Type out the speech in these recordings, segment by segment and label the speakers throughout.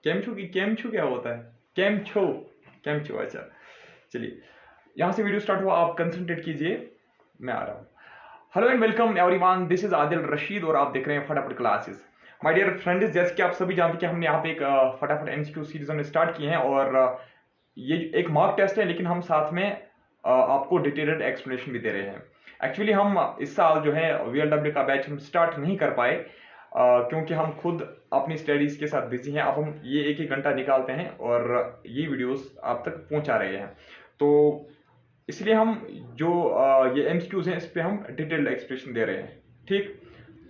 Speaker 1: केमछू की केमछू क्या होता है? केमछो, केमछो, अच्छा। चलिए, यहाँ से वीडियो स्टार्ट हुआ, आप कंसंट्रेट कीजिए, मैं आ रहा हूँ। Hello and welcome everyone, this is Adil Rashid और आप देख रहे हैं फटाफट क्लासेस। माय डियर फ्रेंड्स, जैसे कि आप सभी जानते हैं कि हमने यहाँ पे एक फटाफट एमसीक्यू सीरीज हमने स्टार्ट किए हैं और ये एक मॉक टेस्ट है, लेकिन हम साथ में आपको डिटेल्ड एक्सप्लेनेशन भी दे रहे हैं। एक्चुअली हम इस साल जो है वीएलडब्ल्यू का बैच हम स्टार्ट नहीं कर पाए क्योंकि हम खुद अपनी स्टडीज के साथ बिजी हैं। अब हम ये एक ही घंटा निकालते हैं और ये वीडियोस आप तक पहुंचा रहे हैं, तो इसलिए हम जो ये एमसीक्यूज हैं इस पे हम डिटेल्ड एक्सप्लेनेशन दे रहे हैं। ठीक,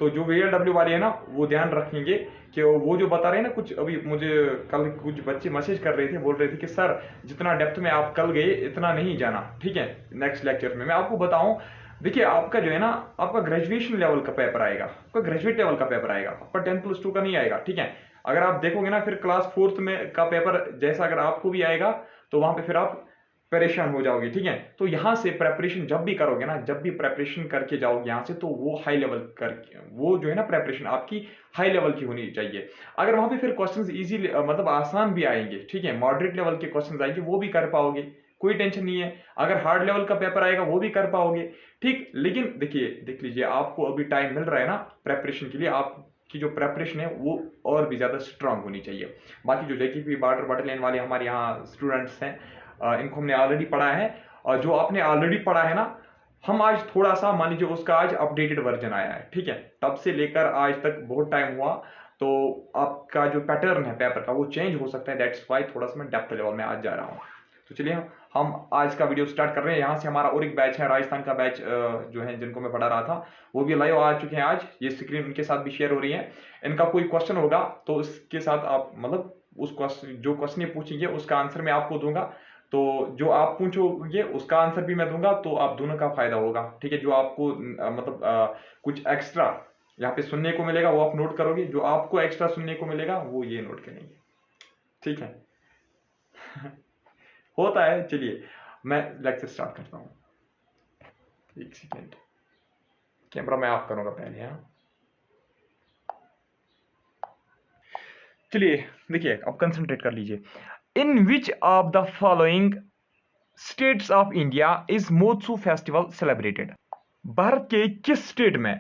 Speaker 1: तो जो वीएलडब्ल्यू वाले हैं ना वो ध्यान रखेंगे कि वो जो बता रहे हैं ना, कुछ अभी मुझे कल कुछ बच्चे मैसेज कर रहे थे, बोल रहे थे कि सर जितना डेप्थ में आप कल गए इतना नहीं जाना। ठीक है, नेक्स्ट लेक्चर में मैं आपको बताऊं। देखिए, आपका जो है ना, आपका ग्रेजुएशन लेवल का पेपर आएगा, आपका ग्रेजुएट लेवल का पेपर आएगा, आपका 10+2 का नहीं आएगा। ठीक है, अगर आप देखोगे ना फिर क्लास 4th में का पेपर जैसा अगर आपको भी आएगा तो वहां पे फिर आप परेशान हो जाओगे। ठीक है, तो यहां से प्रेपरेशन जब भी करोगे ना, जब भी प्रेपरेशन करके जाओगे यहां से, तो वो हाई लेवल करके, वो जो है ना प्रेपरेशन आपकी हाई लेवल की होनी चाहिए। अगर वहां पे फिर क्वेश्चंस इजी मतलब आसान भी आएंगे, ठीक है, मॉडरेट लेवल के क्वेश्चंस आएंगे, वो भी कर पाओगे, कोई टेंशन नहीं है। अगर हार्ड लेवल का पेपर आएगा वो भी कर पाओगे। ठीक, लेकिन देखिए, देख लीजिए, आपको अभी टाइम मिल रहा है ना प्रेपरेशन के लिए, आपकी जो प्रेपरेशन है वो और भी ज्यादा स्ट्रांग होनी चाहिए। बाकी जो जेकेपी बॉर्डर बटालियन वाले हमारे यहाँ स्टूडेंट्स हैं, इनको हमने ऑलरेडी पढ़ा है, और जो आपने ऑलरेडी पढ़ा है ना, हम आज थोड़ा सा मान लीजिए उसका आज अपडेटेड वर्जन आया है। ठीक है, तब से लेकर आज तक बहुत टाइम हुआ, तो आपका जो पैटर्न है पेपर का वो चेंज हो सकता है। दैट्स वाई थोड़ा सा मैं डेप्थ लेवल में आज जा रहा हूँ। तो चलिए हम आज का वीडियो स्टार्ट कर रहे हैं। यहाँ से हमारा और एक बैच है, राजस्थान का बैच, जो है जिनको मैं पढ़ा रहा था वो भी लाइव आ चुके हैं। आज ये स्क्रीन उनके साथ भी शेयर हो रही है। इनका कोई क्वेश्चन होगा तो इसके साथ आप मतलब उस क्वेश्चन, जो क्वेश्चन ये पूछेंगे उसका आंसर मैं आपको दूंगा, तो जो आप पूछोगे उसका आंसर भी मैं दूंगा, तो आप दोनों का फायदा होगा। ठीक है, जो आपको मतलब कुछ एक्स्ट्रा यहाँ पे सुनने को मिलेगा वो आप नोट करोगे, जो आपको एक्स्ट्रा सुनने को मिलेगा वो ये नोट करेंगे। ठीक है होता है। चलिए मैं लेक्चर स्टार्ट करता हूँ, एक सेकेंड, कैमरा मैं ऑफ करूंगा पहले। हाँ, चलिए देखिए, अब कंसंट्रेट कर लीजिए। In which of the following states of India is Moatsu festival celebrated? Bharat के किस स्टेट में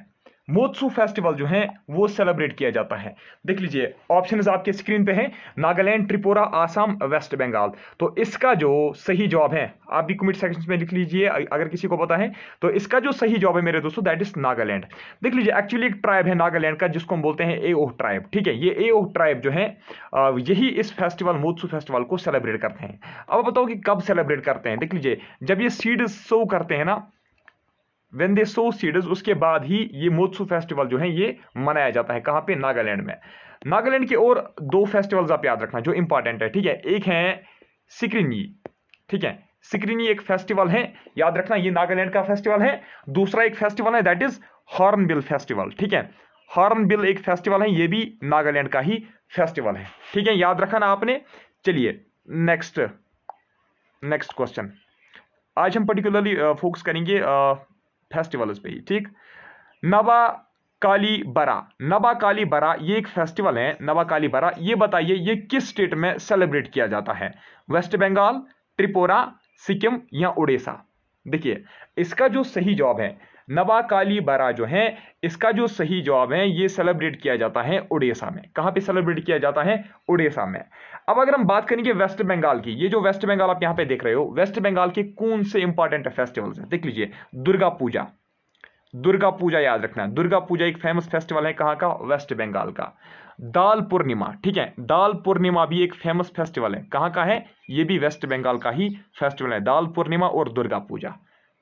Speaker 1: मोत्सू फेस्टिवल जो है वो सेलिब्रेट किया जाता है? देख लीजिए, ऑप्शंस आपके स्क्रीन पे हैं, नागालैंड, त्रिपुरा, आसाम, वेस्ट बंगाल। तो इसका जो सही जवाब है, आप भी कमेंट सेक्शन में लिख लीजिए अगर किसी को पता है। तो इसका जो सही जवाब है मेरे दोस्तों, दैट इज नागालैंड। देख लीजिए, एक्चुअली एक ट्राइब है नागालैंड का जिसको हम बोलते हैं एओ ट्राइब। ठीक है, ये एओ ट्राइब जो है यही इस फेस्टिवल, मोत्सू फेस्टिवल को सेलिब्रेट करते हैं। अब बताओ कि कब सेलिब्रेट करते हैं? देख लीजिए, जब ये सीड सो करते हैं ना, when they sow seeds, उसके बाद ही ये मोत्सू फेस्टिवल जो है ये मनाया जाता है। कहां पे? नागालैंड में। नागालैंड के और दो फेस्टिवल्स आप याद रखना जो इंपॉर्टेंट है। ठीक है, एक है सिक्रिनी। ठीक है, सिक्रिनी एक फेस्टिवल है, याद रखना, ये नागालैंड का फेस्टिवल है। दूसरा एक फेस्टिवल है दैट इज हॉर्नबिल फेस्टिवल। ठीक है, हॉर्नबिल एक फेस्टिवल है, ये भी नागालैंड का ही फेस्टिवल है। ठीक है, याद रखा ना आपने। चलिए नेक्स्ट क्वेश्चन, आज हम पर्टिकुलरली फोकस करेंगे फेस्टिवल्स पे ही। ठीक, नवा काली बरा, नवा काली बरा ये एक फेस्टिवल है। नवा काली बरा, ये बताइए ये किस स्टेट में सेलिब्रेट किया जाता है? वेस्ट बंगाल, त्रिपुरा, सिक्किम या उड़ीसा? देखिए, इसका जो सही जवाब है नवा काली बरा जो है, इसका जो सही जवाब है ये सेलिब्रेट किया जाता है उड़ीसा में। कहां पे सेलिब्रेट किया जाता है? उड़ीसा में। अब अगर हम बात करेंगे वेस्ट बंगाल की, ये जो वेस्ट बंगाल आप यहां पे देख रहे हो, वेस्ट बंगाल के कौन से इंपॉर्टेंट फेस्टिवल्स हैं? देख लीजिए, दुर्गा पूजा, दुर्गा पूजा याद रखना, दुर्गा पूजा एक फेमस फेस्टिवल है। कहां का? वेस्ट बंगाल का। दाल पूर्णिमा, ठीक है, दाल पूर्णिमा भी एक फेमस फेस्टिवल है। कहां का है? ये भी वेस्ट बंगाल का ही फेस्टिवल है, दाल पूर्णिमा और दुर्गा पूजा।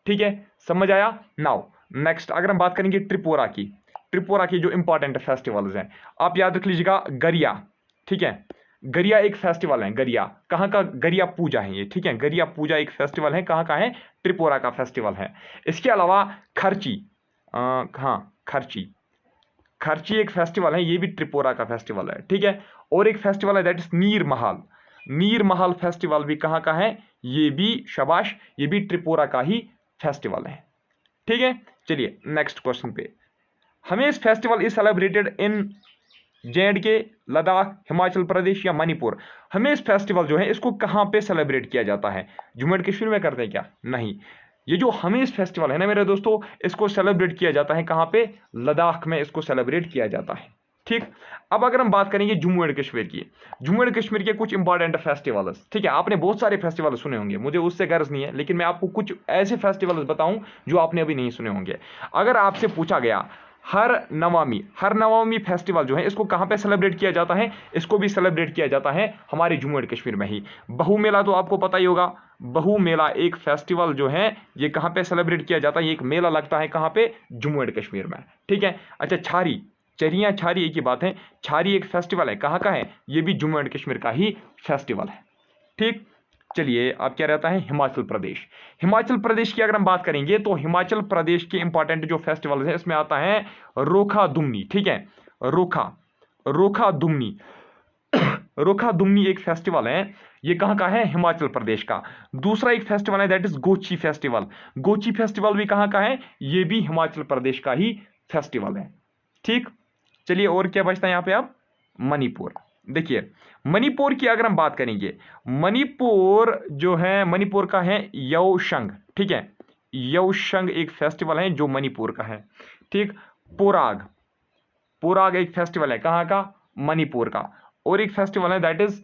Speaker 1: ठीक है, समझ आया? नाउ नेक्स्ट अगर हम बात करेंगे त्रिपुरा की, त्रिपुरा की जो इंपॉर्टेंट फेस्टिवल्स हैं आप याद रख लीजिएगा, गरिया। ठीक है, गरिया एक फेस्टिवल है, गरिया कहां का? गरिया पूजा है ये। ठीक है, गरिया पूजा एक फेस्टिवल है, कहां का है? त्रिपुरा का फेस्टिवल है। इसके अलावा खर्ची, हाँ खर्ची, खर्ची एक फेस्टिवल है, ये भी त्रिपुरा का फेस्टिवल है। ठीक है, और एक फेस्टिवल है दैट इज नीर महल, नीर महल फेस्टिवल भी कहां का है? ये भी शाबाश, ये भी त्रिपुरा का ही फेस्टिवल है। ठीक है, चलिए नेक्स्ट क्वेश्चन पे। हमें इस festival is celebrated in J&K, Ladakh, Himachal Pradesh या मणिपुर, हमें इस फेस्टिवल जो है इसको कहाँ पे सेलिब्रेट किया जाता है? जम्मू एंड कश्मीर में करते हैं क्या? नहीं, ये जो हमें फेस्टिवल है ना मेरे दोस्तों, इसको सेलिब्रेट किया जाता है कहाँ पे? लद्दाख में इसको सेलिब्रेट किया जाता है। ठीक, अब अगर हम बात करेंगे जम्मू एंड कश्मीर की, जम्मू एंड कश्मीर के कुछ इंपॉर्टेंट फेस्टिवल्स, ठीक है, आपने बहुत सारे फेस्टिवल सुने होंगे, मुझे उससे गर्ज नहीं है, लेकिन मैं आपको कुछ ऐसे फेस्टिवल्स बताऊं जो आपने अभी नहीं सुने होंगे। अगर आपसे पूछा गया हर नवमी फेस्टिवल जो है इसको कहां पे सेलिब्रेट किया जाता है? इसको भी सेलिब्रेट किया जाता है हमारे जम्मू एंड कश्मीर में ही। बहु मेला तो आपको पता ही होगा, बहु मेला एक फेस्टिवल जो है ये कहां पे सेलिब्रेट किया जाता है? ये एक मेला लगता है कहां पे? जम्मू एंड कश्मीर में। ठीक है, अच्छा, छारी, चरियां छारी एक ही बात है, छारी एक फेस्टिवल है, कहां का है? ये भी जम्मू एंड कश्मीर का ही फेस्टिवल है। ठीक, चलिए अब क्या रहता है? हिमाचल प्रदेश। हिमाचल प्रदेश की अगर हम बात करेंगे तो हिमाचल प्रदेश के इंपॉर्टेंट जो फेस्टिवल है इसमें आता है रोखा दुमनी। ठीक है, रोखा दुमनी रोखा दुमनी एक फेस्टिवल है, ये कहां का है? हिमाचल प्रदेश का। दूसरा एक फेस्टिवल है that is Gochi festival. Gochi festival भी कहां का है? ये भी हिमाचल प्रदेश का ही फेस्टिवल है। ठीक, चलिए और क्या बचता है यहां पे? अब मणिपुर। देखिए, मणिपुर की अगर हम बात करेंगे, मणिपुर जो है, मणिपुर का है यौशंग। ठीक है, यौशंग एक फेस्टिवल है जो मणिपुर का है। ठीक, पोराग, पोराग एक फेस्टिवल है कहां का? मणिपुर का। और एक फेस्टिवल है दैट इज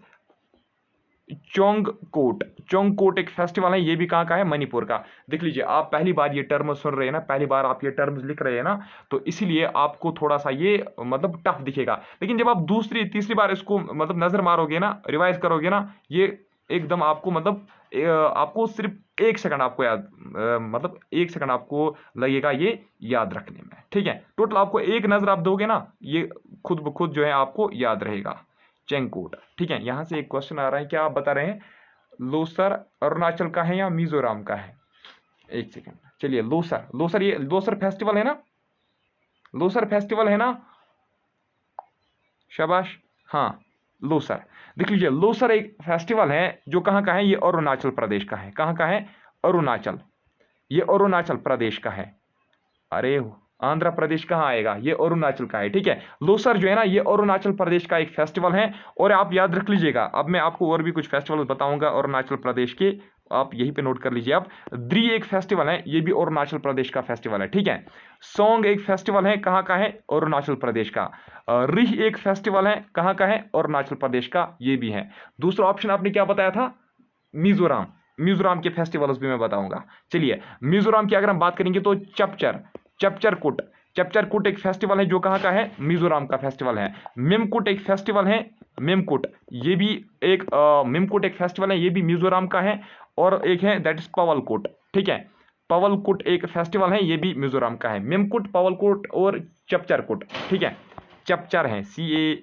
Speaker 1: चोंगकोट। चोंगकोट एक फेस्टिवल है, ये भी कहां का है? मणिपुर का। देख लीजिए, आप पहली बार ये टर्म सुन रहे हैं ना, पहली बार आप ये टर्म्स लिख रहे हैं ना, तो इसीलिए आपको थोड़ा सा ये मतलब टफ दिखेगा, लेकिन जब आप दूसरी तीसरी बार इसको मतलब नजर मारोगे ना, रिवाइज करोगे ना, ये एकदम आपको मतलब आपको सिर्फ 1 सेकंड आपको याद मतलब 1 सेकंड आपको लगेगा ये याद रखने में। ठीक है, टोटल आपको एक नजर आप दोगे ना, ये खुद ब खुद जो है आपको याद रहेगा। चेंगकोट। ठीक है, यहां से एक क्वेश्चन आ रहा है, क्या आप बता रहे हैं? लोसर अरुणाचल का है या मिजोरम का है? एक सेकंड, चलिए, लोसर, लोसर, ये लोसर फेस्टिवल है ना? लोसर फेस्टिवल है ना? शाबाश, हाँ, लोसर। देख लीजिए, लोसर एक फेस्टिवल है जो कहां का है? ये अरुणाचल प्रदेश का है। कहां का है? अरुणाचल, ये अरुणाचल प्रदेश का है। अरे आंध्र प्रदेश कहां आएगा? ये अरुणाचल का है। ठीक है, लोसर जो है ना, ये अरुणाचल प्रदेश का एक फेस्टिवल है। और आप याद रख लीजिएगा, अब मैं आपको और भी कुछ फेस्टिवल बताऊंगा अरुणाचल प्रदेश के, आप यहीं पे नोट कर लीजिए। आप द्री एक फेस्टिवल है, ये भी अरुणाचल प्रदेश का फेस्टिवल है। ठीक है, सोंग एक फेस्टिवल है, कहां का है? अरुणाचल प्रदेश का। रिह एक फेस्टिवल है, कहां का है? अरुणाचल प्रदेश का, ये भी है। दूसरा ऑप्शन आपने क्या बताया था? मिजोरम। मिजोरम के फेस्टिवल्स भी मैं बताऊंगा। चलिए, मिजोरम की अगर हम बात करेंगे तो चपचरकुट, चपचरकुट एक फेस्टिवल है जो कहां का है? मिजोरम का फेस्टिवल है। मिमकुट एक फेस्टिवल है, मिमकुट, ये भी एक मिमकुट एक फेस्टिवल है, ये भी मिजोरम का है। और एक है दैट इज पवलकुट। ठीक है, पवलकुट एक फेस्टिवल है, ये भी मिजोरम का है। मिमकुट, पवलकुट और चपचरकुट। ठीक है, चपचर है,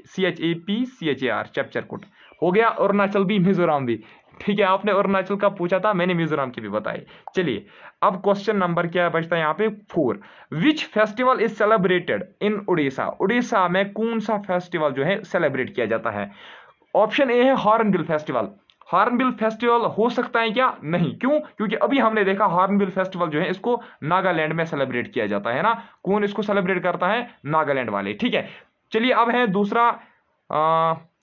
Speaker 1: CHAPCHAR, चपचरकुट हो गया। अरुणाचल भी, मिजोरम भी। ठीक है, आपने अरुणाचल का पूछा था, मैंने मिजोरम के भी बताए। चलिए, अब क्वेश्चन नंबर क्या बचता है यहाँ पे? 4। विच फेस्टिवल इज सेलिब्रेटेड इन उड़ीसा? उड़ीसा में कौन सा फेस्टिवल जो है सेलिब्रेट किया जाता है? ऑप्शन ए है हॉर्नबिल फेस्टिवल। हॉर्नबिल फेस्टिवल हो सकता है क्या? नहीं, क्यों? क्योंकि अभी हमने देखा हॉर्नबिल फेस्टिवल जो है इसको नागालैंड में सेलिब्रेट किया जाता है ना। कौन इसको सेलिब्रेट करता है? नागालैंड वाले। ठीक है, चलिए, अब है दूसरा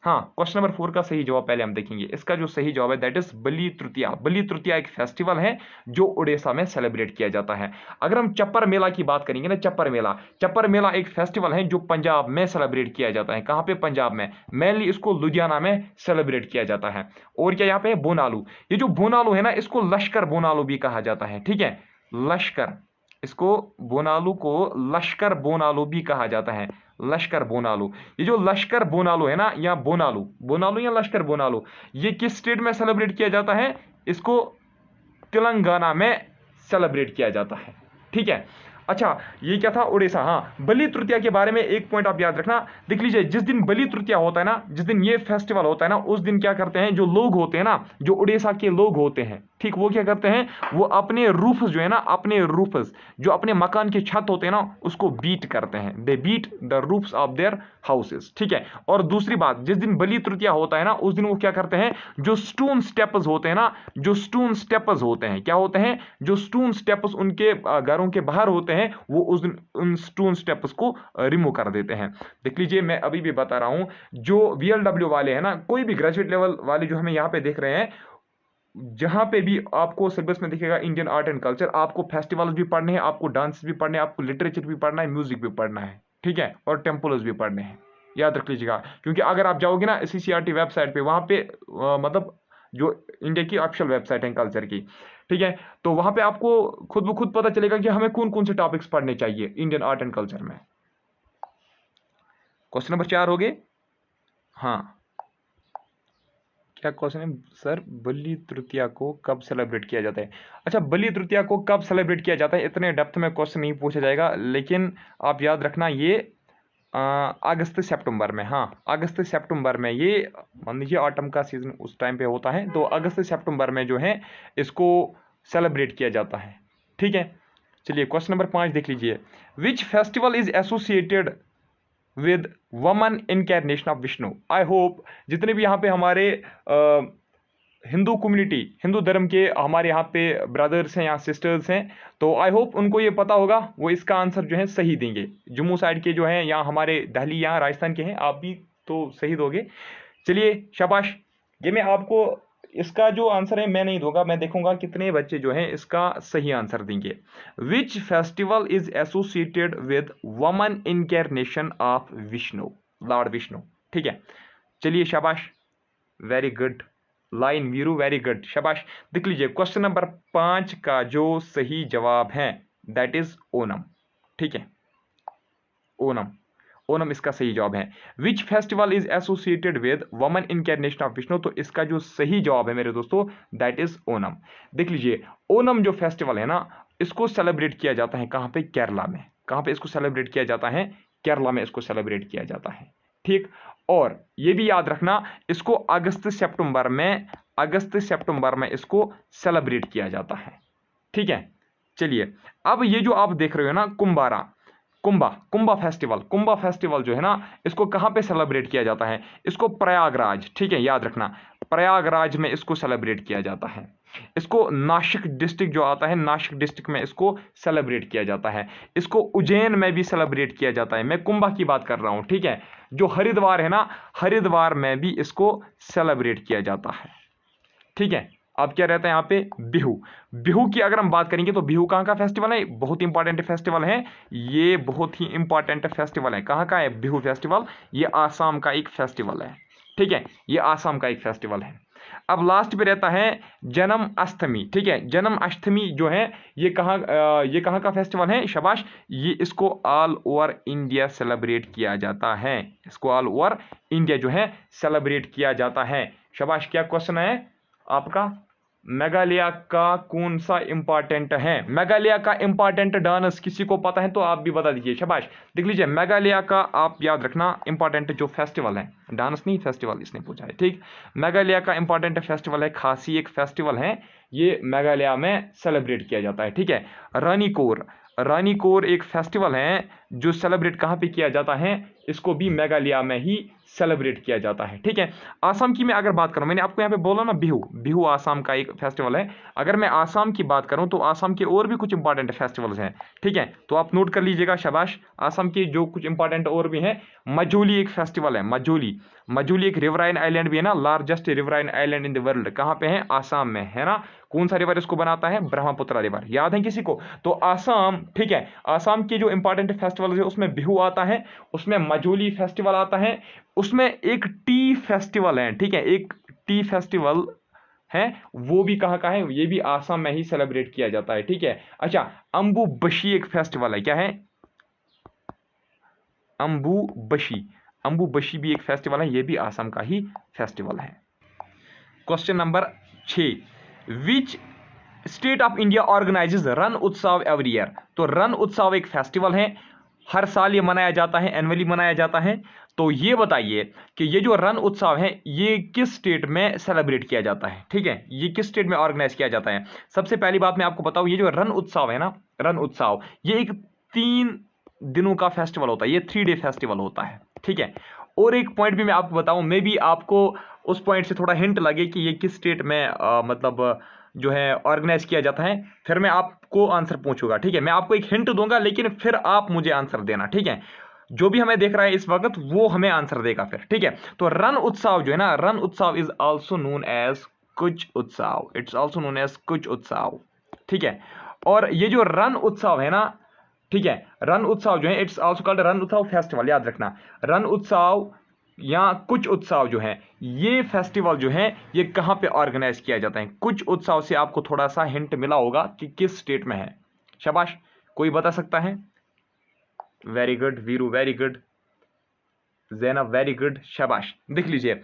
Speaker 1: हाँ, क्वेश्चन नंबर 4 का सही जवाब पहले हम देखेंगे। इसका जो सही जवाब है दैट इज बलि तृतीया। बलि तृतीया एक फेस्टिवल है जो उड़ीसा में सेलिब्रेट किया जाता है। अगर हम चप्पर मेला की बात करेंगे ना, चप्पर मेला एक फेस्टिवल है जो पंजाब में सेलिब्रेट किया जाता है। कहां पे? पंजाब में। मेनली इसको लुधियाना में सेलिब्रेट किया जाता है। और क्या यहाँ पे? बोनालू। ये जो बोनालू है ना, इसको लश्कर बोनालू भी कहा जाता है। ठीक है, लश्कर, इसको बोनालू को लश्कर बोनालू भी कहा जाता है। लश्कर बोनालू, ये जो लश्कर बोनालू है ना, या बोनालू, बोनालू या लश्कर बोनालू, ये किस स्टेट में सेलिब्रेट किया जाता है? इसको तेलंगाना में सेलिब्रेट किया जाता है। ठीक है, अच्छा, ये क्या था? उड़ीसा। हाँ, बलि तृतीया के बारे में एक पॉइंट आप याद रखना। देख लीजिए, जिस दिन बलि तृतीया होता है ना, जिस दिन ये फेस्टिवल होता है ना, उस दिन क्या करते हैं जो लोग होते हैं ना, जो उड़ीसा के लोग होते हैं, ठीक, वो क्या करते हैं? वो अपने रूफ्स जो है ना, अपने रूफ्स, जो अपने मकान की छत होते हैं ना, उसको बीट करते हैं। They beat the roofs of their houses. ठीक है, और दूसरी बात, जिस दिन बलि तृतीया होता है ना, उस दिन वो क्या करते हैं? जो स्टोन स्टेप्स होते हैं ना, जो स्टोन स्टेप्स होते हैं, क्या होते हैं? जो स्टोन स्टेप्स उनके घरों के बाहर होते हैं वो उन स्टेप्स को रिमूव कर देते हैं। देख लीजिए, मैं अभी भी बता रहा हूं, जो VLW वाले हैं ना, कोई भी ग्रेजुएट लेवल वाले जो हमें यहाँ पे देख रहे हैं, जहां पे भी आपको सिलेबस में दिखेगा इंडियन आर्ट एंड कल्चर, आपको फेस्टिवल्स भी पढ़ने हैं, आपको डांस भी पढ़ने हैं, आपको लिटरेचर भी पढ़ना है, म्यूजिक भी पढ़ना है, ठीक है, और टेम्पल्स भी पढ़ने हैं, याद रख लीजिएगा। क्योंकि अगर आप जाओगे ना CCRT वेबसाइट पे, वहां पे मतलब जो इंडिया की ऑफिशियल वेबसाइट है कल्चर की, ठीक है, तो वहां पे आपको खुद ब खुद पता चलेगा कि हमें कौन कौन से टॉपिक्स पढ़ने चाहिए इंडियन आर्ट एंड कल्चर में। क्वेश्चन नंबर 4 हो गए। हाँ, क्या क्वेश्चन है सर? बलि तृतीया को कब सेलिब्रेट किया जाता है? अच्छा, बलि तृतीया को कब सेलिब्रेट किया जाता है, इतने डेप्थ में क्वेश्चन नहीं पूछा जाएगा, लेकिन आप याद रखना ये अगस्त सितंबर में, हाँ अगस्त सितंबर में, ये मान लीजिए ऑटम का सीजन उस टाइम पे होता है, तो अगस्त सितंबर में जो है इसको सेलिब्रेट किया जाता है, ठीक है। चलिए क्वेश्चन नंबर 5 देख लीजिए। Which festival is associated with वमन इनकैरनेशन ऑफ विष्णु? आई होप जितने भी यहाँ पे हमारे हिंदू कम्युनिटी, हिंदू धर्म के हमारे यहाँ पे ब्रदर्स हैं या सिस्टर्स हैं, तो आई होप उनको ये पता होगा, वो इसका आंसर जो है सही देंगे। जम्मू साइड के जो हैं, या हमारे दिल्ली या राजस्थान के हैं, आप भी तो सही दोगे। चलिए शाबाश, ये मैं आपको इसका जो आंसर है मैं नहीं दूंगा, मैं देखूंगा कितने बच्चे जो हैं इसका सही आंसर देंगे। Which festival is associated with वमन इनकैरनेशन ऑफ विष्णु, लॉर्ड विष्णु, ठीक है। चलिए शाबाश, very good line Veeru, very good, शाबाश। देख लीजिए क्वेश्चन नंबर 5 का जो सही जवाब है दैट इज ओनम, ठीक है, ओनम, ओनम इसका सही जवाब है। Which festival is associated with वमन इनकैरनेशन ऑफ विष्णु, तो इसका जो सही जवाब है मेरे दोस्तों दैट इज ओनम। देख लीजिए, ओनम जो फेस्टिवल है ना, इसको सेलिब्रेट किया जाता है कहां पे? केरला में। कहां पे इसको सेलिब्रेट किया जाता है? केरला में इसको सेलिब्रेट किया जाता है, ठीक। और ये भी याद रखना, इसको अगस्त सितंबर में इसको सेलिब्रेट किया जाता है, ठीक है। चलिए, अब ये जो आप देख रहे हो ना, कुंभा फेस्टिवल जो है ना, इसको कहां पे सेलिब्रेट किया जाता है? इसको प्रयागराज, ठीक है, याद रखना, प्रयागराज में इसको सेलिब्रेट किया जाता है। इसको नासिक डिस्ट्रिक्ट जो आता है, नासिक डिस्ट्रिक्ट में इसको सेलिब्रेट किया जाता है। इसको उज्जैन में भी सेलिब्रेट किया जाता है, मैं कुंभा की बात कर रहा हूं, ठीक है। जो हरिद्वार है ना, हरिद्वार में भी इसको सेलिब्रेट किया जाता है, ठीक है। अब क्या रहता है यहाँ पे? बिहू की अगर हम बात करेंगे तो बिहू कहाँ का फेस्टिवल है? बहुत इंपॉर्टेंट फेस्टिवल है, ये बहुत ही इंपॉर्टेंट फेस्टिवल है। कहाँ का है बिहू फेस्टिवल? ये आसाम का एक फेस्टिवल है, ठीक है, ये आसाम का एक फेस्टिवल है। अब लास्ट पे रहता है जन्माष्टमी, ठीक है। जन्माष्टमी जो है ये कहाँ का फेस्टिवल है? शाबाश, ये इसको ऑल ओवर इंडिया सेलिब्रेट किया जाता है, इसको ऑल ओवर इंडिया जो है सेलिब्रेट किया जाता है। शाबाश, क्या क्वेश्चन है आपका? मेघालय का कौन सा इंपॉर्टेंट है? मेघालय का इंपॉर्टेंट डांस किसी को पता है तो आप भी बता दीजिए, शाबाश। देख लीजिए, मेघालय का आप याद रखना इंपॉर्टेंट जो फेस्टिवल है, डांस नहीं फेस्टिवल इसने पूछा है, ठीक। मेघालय का इंपॉर्टेंट फेस्टिवल है खासी, एक फेस्टिवल है, ये मेघालय में सेलिब्रेट किया जाता है, ठीक है। रानीकोर एक फेस्टिवल है जो सेलिब्रेट कहाँ पे किया जाता है? इसको भी मेघालय में ही सेलिब्रेट किया जाता है, ठीक है। आसाम की मैं अगर बात करूं, मैंने आपको यहाँ पे बोला ना बिहू आसाम का एक फेस्टिवल है। अगर मैं आसाम की बात करूं तो आसाम के और भी कुछ इंपॉर्टेंट फेस्टिवल्स हैं, ठीक है, तो आप नोट कर लीजिएगा, शाबाश। आसाम के जो कुछ इंपॉर्टेंट और भी हैं, मजोली एक फेस्टिवल है, मजोली एक रिवराइन आइलैंड भी है ना, largest riverine island in the world, कहाँ पे है? आसाम में है ना। कौन सा रिवर इसको बनाता है? ब्रह्मपुत्र रिवर, याद है किसी को? तो आसाम, ठीक है, आसाम के जो इंपॉर्टेंट फेस्टिवल है उसमें बिहू आता है, उसमें मजोली फेस्टिवल आता है, उसमें एक टी फेस्टिवल है, ठीक है, एक टी फेस्टिवल है, वो भी कहाँ का है? ये भी आसाम में ही सेलिब्रेट किया जाता है, ठीक है। अच्छा, अंबुबशी एक फेस्टिवल है, क्या है? अंबुबशी भी एक फेस्टिवल है, ये भी आसाम का ही फेस्टिवल है। Question number 6, which state of India organises रण उत्सव एवरी ईयर? तो रण उत्सव एक फेस्टिवल है, हर साल ये मनाया जाता है, एनुअली मनाया जाता है। तो ये बताइए कि ये जो रण उत्सव है ये किस स्टेट में सेलिब्रेट किया जाता है, ठीक है, ये किस स्टेट में ऑर्गेनाइज किया जाता है? सबसे पहली बात मैं आपको बताऊं, ये जो रण उत्सव है ना, रण उत्सव ये एक 3 दिनों का फेस्टिवल होता है, ये 3 डे फेस्टिवल होता है, ठीक है। और एक पॉइंट भी मैं आपको बताऊं, मे भी आपको उस पॉइंट से थोड़ा हिंट लगे कि ये किस स्टेट में मतलब जो है ऑर्गेनाइज किया जाता है? फिर मैं आपको आंसर पूछूंगा, ठीक है? मैं आपको एक हिंट दूंगा, लेकिन फिर आप मुझे आंसर देना, ठीक है? जो भी हमें देख रहा है इस वक्त वो हमें आंसर देगा फिर, ठीक है? तो रण उत्सव जो है ना, रण उत्सव इज ऑल्सो नोन एज कुछ उत्सव, इट्स ऑल्सो नोन एज कुछ उत्सव, ठीक है? और ये जो रण उत्सव है ना, ठीक है, रण उत्सव जो है इट्स ऑल्सो कॉल्ड रण उत्सव फेस्टिवल, याद रखना। रण उत्सव या कुछ उत्सव जो है, ये फेस्टिवल जो है ये कहां पे ऑर्गेनाइज किया जाता है? कुछ उत्सव से आपको थोड़ा सा हिंट मिला होगा कि किस स्टेट में है। शाबाश, कोई बता सकता है? Very good Veeru, very good Zainab, very good, शाबाश। देख लीजिए,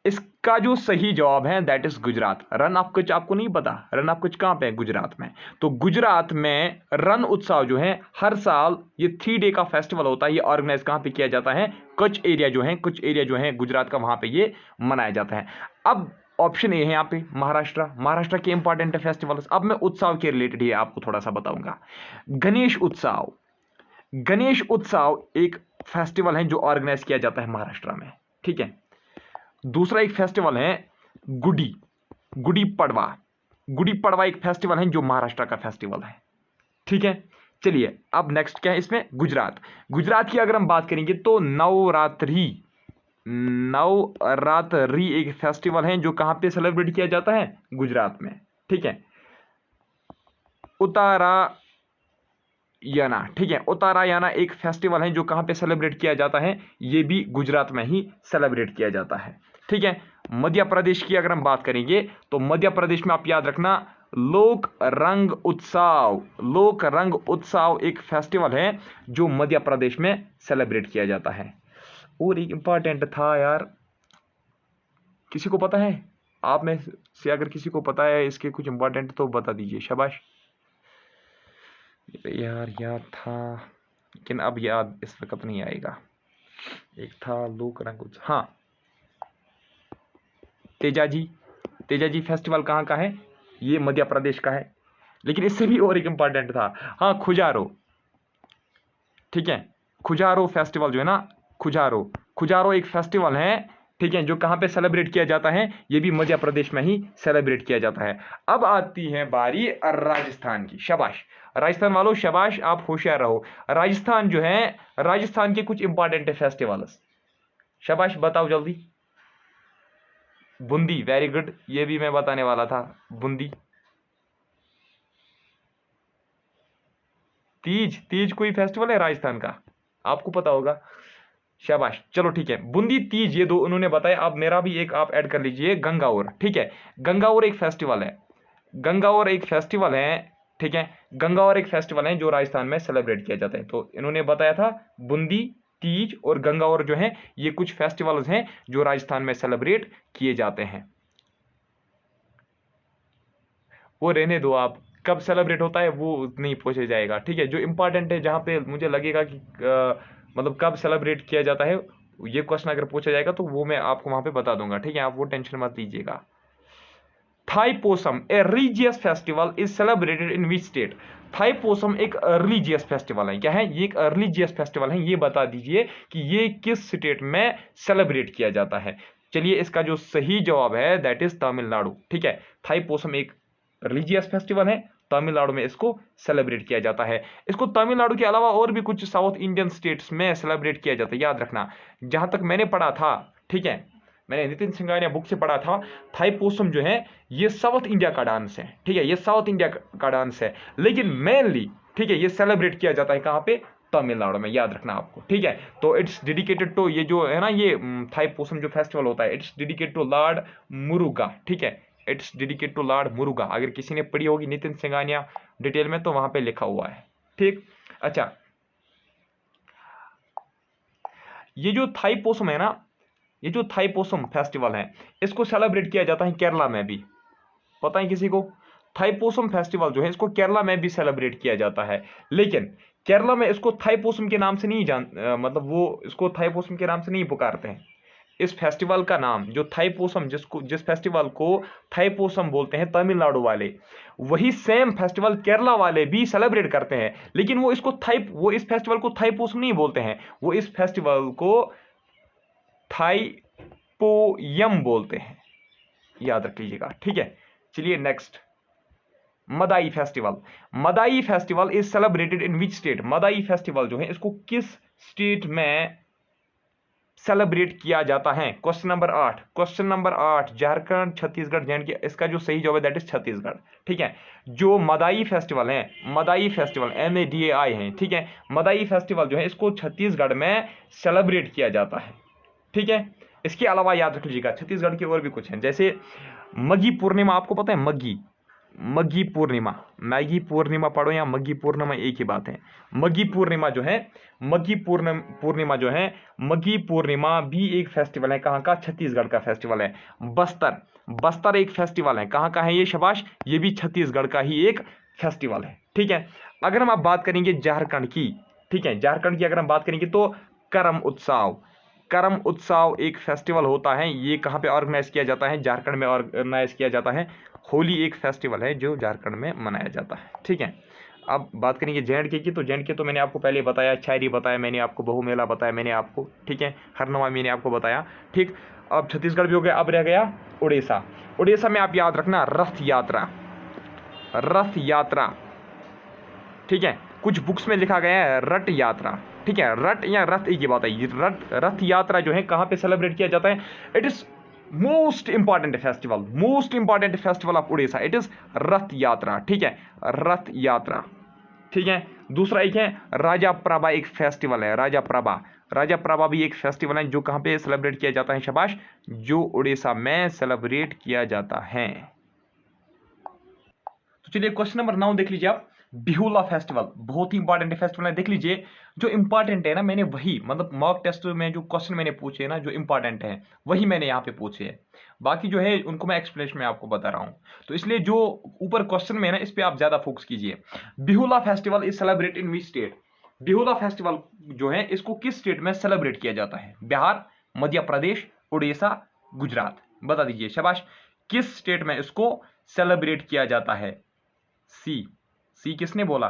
Speaker 1: इसका जो सही जवाब है that is Gujarat. Run of Kutch आपको नहीं पता? रन ऑफ कच्छ कहां पे है? गुजरात में। तो गुजरात में रण उत्सव जो है हर साल ये 3 डे का फेस्टिवल होता है। ये ऑर्गेनाइज कहां पे किया जाता है? कच्छ एरिया जो है, कुछ एरिया जो है गुजरात का, वहां पे ये मनाया जाता है। अब ऑप्शन ए है यहाँ पे महाराष्ट्र। महाराष्ट्र के इंपॉर्टेंट फेस्टिवल्स। अब मैं उत्सव के रिलेटेड ही आपको थोड़ा सा बताऊंगा। गणेश उत्सव, गणेश उत्सव एक फेस्टिवल है जो ऑर्गेनाइज किया जाता है महाराष्ट्र में, ठीक है? दूसरा एक फेस्टिवल है गुड़ी, गुड़ी पड़वा। गुड़ी पड़वा एक फेस्टिवल है जो महाराष्ट्र का फेस्टिवल है, ठीक है? चलिए अब नेक्स्ट क्या है इसमें? गुजरात। गुजरात की अगर हम बात करेंगे तो नवरात्रि, नवरात्रि एक फेस्टिवल है जो कहां पे सेलिब्रेट किया जाता है? गुजरात में, ठीक है? उत्तरायण, ठीक है, उत्तरायण एक फेस्टिवल है जो कहां पे सेलिब्रेट किया जाता है? ये भी गुजरात में ही सेलिब्रेट किया जाता है, ठीक है? मध्य प्रदेश की अगर हम बात करेंगे तो मध्य प्रदेश में आप याद रखना लोक रंग उत्सव। लोक रंग उत्सव एक फेस्टिवल है जो मध्य प्रदेश में सेलिब्रेट किया जाता है। और एक इंपॉर्टेंट था यार, किसी को पता है? आप में से अगर किसी को पता है इसके कुछ इंपॉर्टेंट तो बता दीजिए, शाबाश। यार याद था लेकिन अब याद इस वक्त नहीं आएगा। एक था लोक रंग उत्सव, हाँ, तेजाजी। तेजाजी फेस्टिवल कहाँ का है? ये मध्य प्रदेश का है। लेकिन इससे भी और एक इंपॉर्टेंट था, हाँ, खुजारो, ठीक है? खुजारो फेस्टिवल जो है ना, खुजारो, खुजारो एक फेस्टिवल है, ठीक है, जो कहां पे सेलिब्रेट किया जाता है? ये भी मध्य प्रदेश में ही सेलिब्रेट किया जाता है। अब आती है बारी राजस्थान की। शाबाश राजस्थान वालों, शाबाश, आप होशियार रहो। राजस्थान जो है, राजस्थान के कुछ इंपॉर्टेंट फेस्टिवल्स, शाबाश बताओ जल्दी। बूंदी, वेरी गुड, ये भी मैं बताने वाला था, बूंदी। तीज, तीज कोई फेस्टिवल है राजस्थान का? आपको पता होगा, शाबाश। चलो ठीक है, बूंदी, तीज, ये दो उन्होंने बताया। अब मेरा भी एक आप ऐड कर लीजिए, गंगाओर, ठीक है? गंगाओर एक फेस्टिवल है, गंगाओर एक फेस्टिवल है, ठीक है? गंगाओर एक फेस्टिवल है जो राजस्थान में सेलिब्रेट किया जाता है। तो इन्होंने बताया था बूंदी, तीज और गंगाओर जो है ये कुछ फेस्टिवल्स हैं जो राजस्थान में सेलिब्रेट किए जाते हैं। वो रहने दो, आप कब सेलिब्रेट होता है वो नहीं पूछा जाएगा, ठीक है? जो इंपॉर्टेंट है, जहां पे मुझे लगेगा कि मतलब कब सेलिब्रेट किया जाता है, ये क्वेश्चन अगर पूछा जाएगा तो वो मैं आपको वहां पे बता दूंगा, ठीक है? आप वो टेंशन मत लीजिएगा। Thaipusam a religious festival is celebrated in which state? Thaipusam एक रिलीजियस फेस्टिवल है। क्या है ये? एक रिलीजियस फेस्टिवल है। ये बता दीजिए कि ये किस स्टेट में सेलिब्रेट किया जाता है। चलिए इसका जो सही जवाब है दैट इज तमिलनाडु, ठीक है? थाईपोसम एक रिलीजियस फेस्टिवल है, तमिलनाडु में इसको सेलिब्रेट किया जाता है। इसको तमिलनाडु के अलावा और भी कुछ साउथ इंडियन स्टेट्स में सेलिब्रेट किया जाता है, याद रखना। जहां तक मैंने पढ़ा था, ठीक है, मैंने नितिन सिंघानिया बुक से पढ़ा था, थाईपोसम जो है ये साउथ इंडिया का डांस है, ठीक है? ये साउथ इंडिया का डांस है, लेकिन मेनली, ठीक है, ये सेलिब्रेट किया जाता है कहां पे? तमिलनाडु में, याद रखना आपको, ठीक है? तो इट्स डेडिकेटेड टू, ये जो है ना, ये थाईपोसम जो फेस्टिवल होता है, it's dedicated to Lord Muruga, ठीक है? It's dedicated to Lord Muruga. अगर किसी ने पढ़ी होगी नितिन सिंघानिया डिटेल में तो वहां पे लिखा हुआ है, ठीक? अच्छा, ये जो थाईपोसम है ना, ये जो थाईपोसम फेस्टिवल है इसको सेलिब्रेट किया जाता है केरला में भी। पता है किसी को? थाईपोसम फेस्टिवल जो है इसको केरला में भी सेलिब्रेट किया जाता है, लेकिन केरला में इसको थाईपोसम के नाम से नहीं मतलब वो इसको थाईपोसम के नाम से नहीं पुकारते हैं। इस फेस्टिवल का नाम जो थाईपोसम, जिस फेस्टिवल को थाईपोसम बोलते हैं तमिलनाडु वाले, वही सेम फेस्टिवल केरला वाले भी सेलिब्रेट करते हैं, लेकिन वो इस फेस्टिवल को थाईपोसम नहीं बोलते हैं, वो इस फेस्टिवल को थाईपोयम बोलते हैं, याद रख लीजिएगा, ठीक है? चलिए next, Madai festival. Madai festival is celebrated in which state? Madai festival जो है इसको किस स्टेट में सेलिब्रेट किया जाता है? Question number 8, question number 8, Jharkhand, Chhattisgarh, जे इसका जो सही जवाब है दैट इज छत्तीसगढ़। ठीक है, जो मदाई फेस्टिवल है, मदाई फेस्टिवल MADAI है, ठीक है, मदाई फेस्टिवल जो है इसको छत्तीसगढ़ में सेलिब्रेट किया जाता है। ठीक है, इसके अलावा याद रख लीजिएगा छत्तीसगढ़ के और भी कुछ हैं, जैसे मगी पूर्णिमा, आपको पता है मगी, मगी पूर्णिमा, मैगी पूर्णिमा पढ़ो या मगी पूर्णिमा एक ही बात है। मगी पूर्णिमा जो है, मगी पूर्णिमा जो है, मगी पूर्णिमा भी एक फेस्टिवल है, कहाँ का? छत्तीसगढ़ का फेस्टिवल है। बस्तर, बस्तर एक फेस्टिवल है, कहाँ का है ये? शाबाश, ये भी छत्तीसगढ़ का ही एक फेस्टिवल है। ठीक है, अगर हम आप बात करेंगे झारखंड की, ठीक है, झारखंड की अगर हम बात करेंगे तो करम उत्सव, करम उत्सव एक फेस्टिवल होता है, ये कहाँ पे ऑर्गेनाइज किया जाता है? झारखंड में ऑर्गेनाइज किया जाता है। होली एक फेस्टिवल है जो झारखंड में मनाया जाता है। ठीक है, अब बात करेंगे जे की, तो जे तो मैंने आपको पहले बताया, शायरी बताया मैंने आपको, बहु मेला बताया मैंने आपको, ठीक है, हरनवा मैंने आपको बताया। ठीक, अब छत्तीसगढ़ भी हो गया, अब रह गया उड़ीसा। उड़ीसा में आप याद रखना रथ यात्रा, रथ यात्रा। ठीक है, कुछ बुक्स में लिखा गया है रट यात्रा। ठीक है, रट या रथ एक ही बात है। रथ यात्रा जो है कहां पे सेलिब्रेट किया जाता है? It is most important festival, most important festival of Orissa, it is रथ यात्रा। ठीक है, रथ यात्रा। ठीक है, दूसरा एक है राजा प्रभा, एक फेस्टिवल है राजा प्रभा। राजा प्रभा भी एक फेस्टिवल है जो कहां पे सेलिब्रेट किया जाता है? शाबाश, जो उड़ीसा में सेलिब्रेट किया जाता है। तो चलिए क्वेश्चन नंबर 9 देख लीजिए आप। बिहुला फेस्टिवल बहुत ही इंपॉर्टेंट फेस्टिवल है। देख लीजिए जो इंपॉर्टेंट है ना, मैंने वही मतलब मॉक टेस्ट में जो क्वेश्चन मैंने पूछे ना जो इंपॉर्टेंट है वही मैंने यहाँ पे पूछे हैं। बाकी जो है उनको मैं एक्सप्लेनेशन में आपको बता रहा हूँ, तो इसलिए जो ऊपर क्वेश्चन में है ना इस पे आप ज्यादा फोकस कीजिए। Bihula festival is celebrate in which state? Bihula festival जो है इसको किस स्टेट में सेलिब्रेट किया जाता है? बिहार, मध्य प्रदेश, उड़ीसा, गुजरात, बता दीजिए। शाबाश, किस स्टेट में इसको सेलिब्रेट किया जाता है? सी, सी किसने बोला?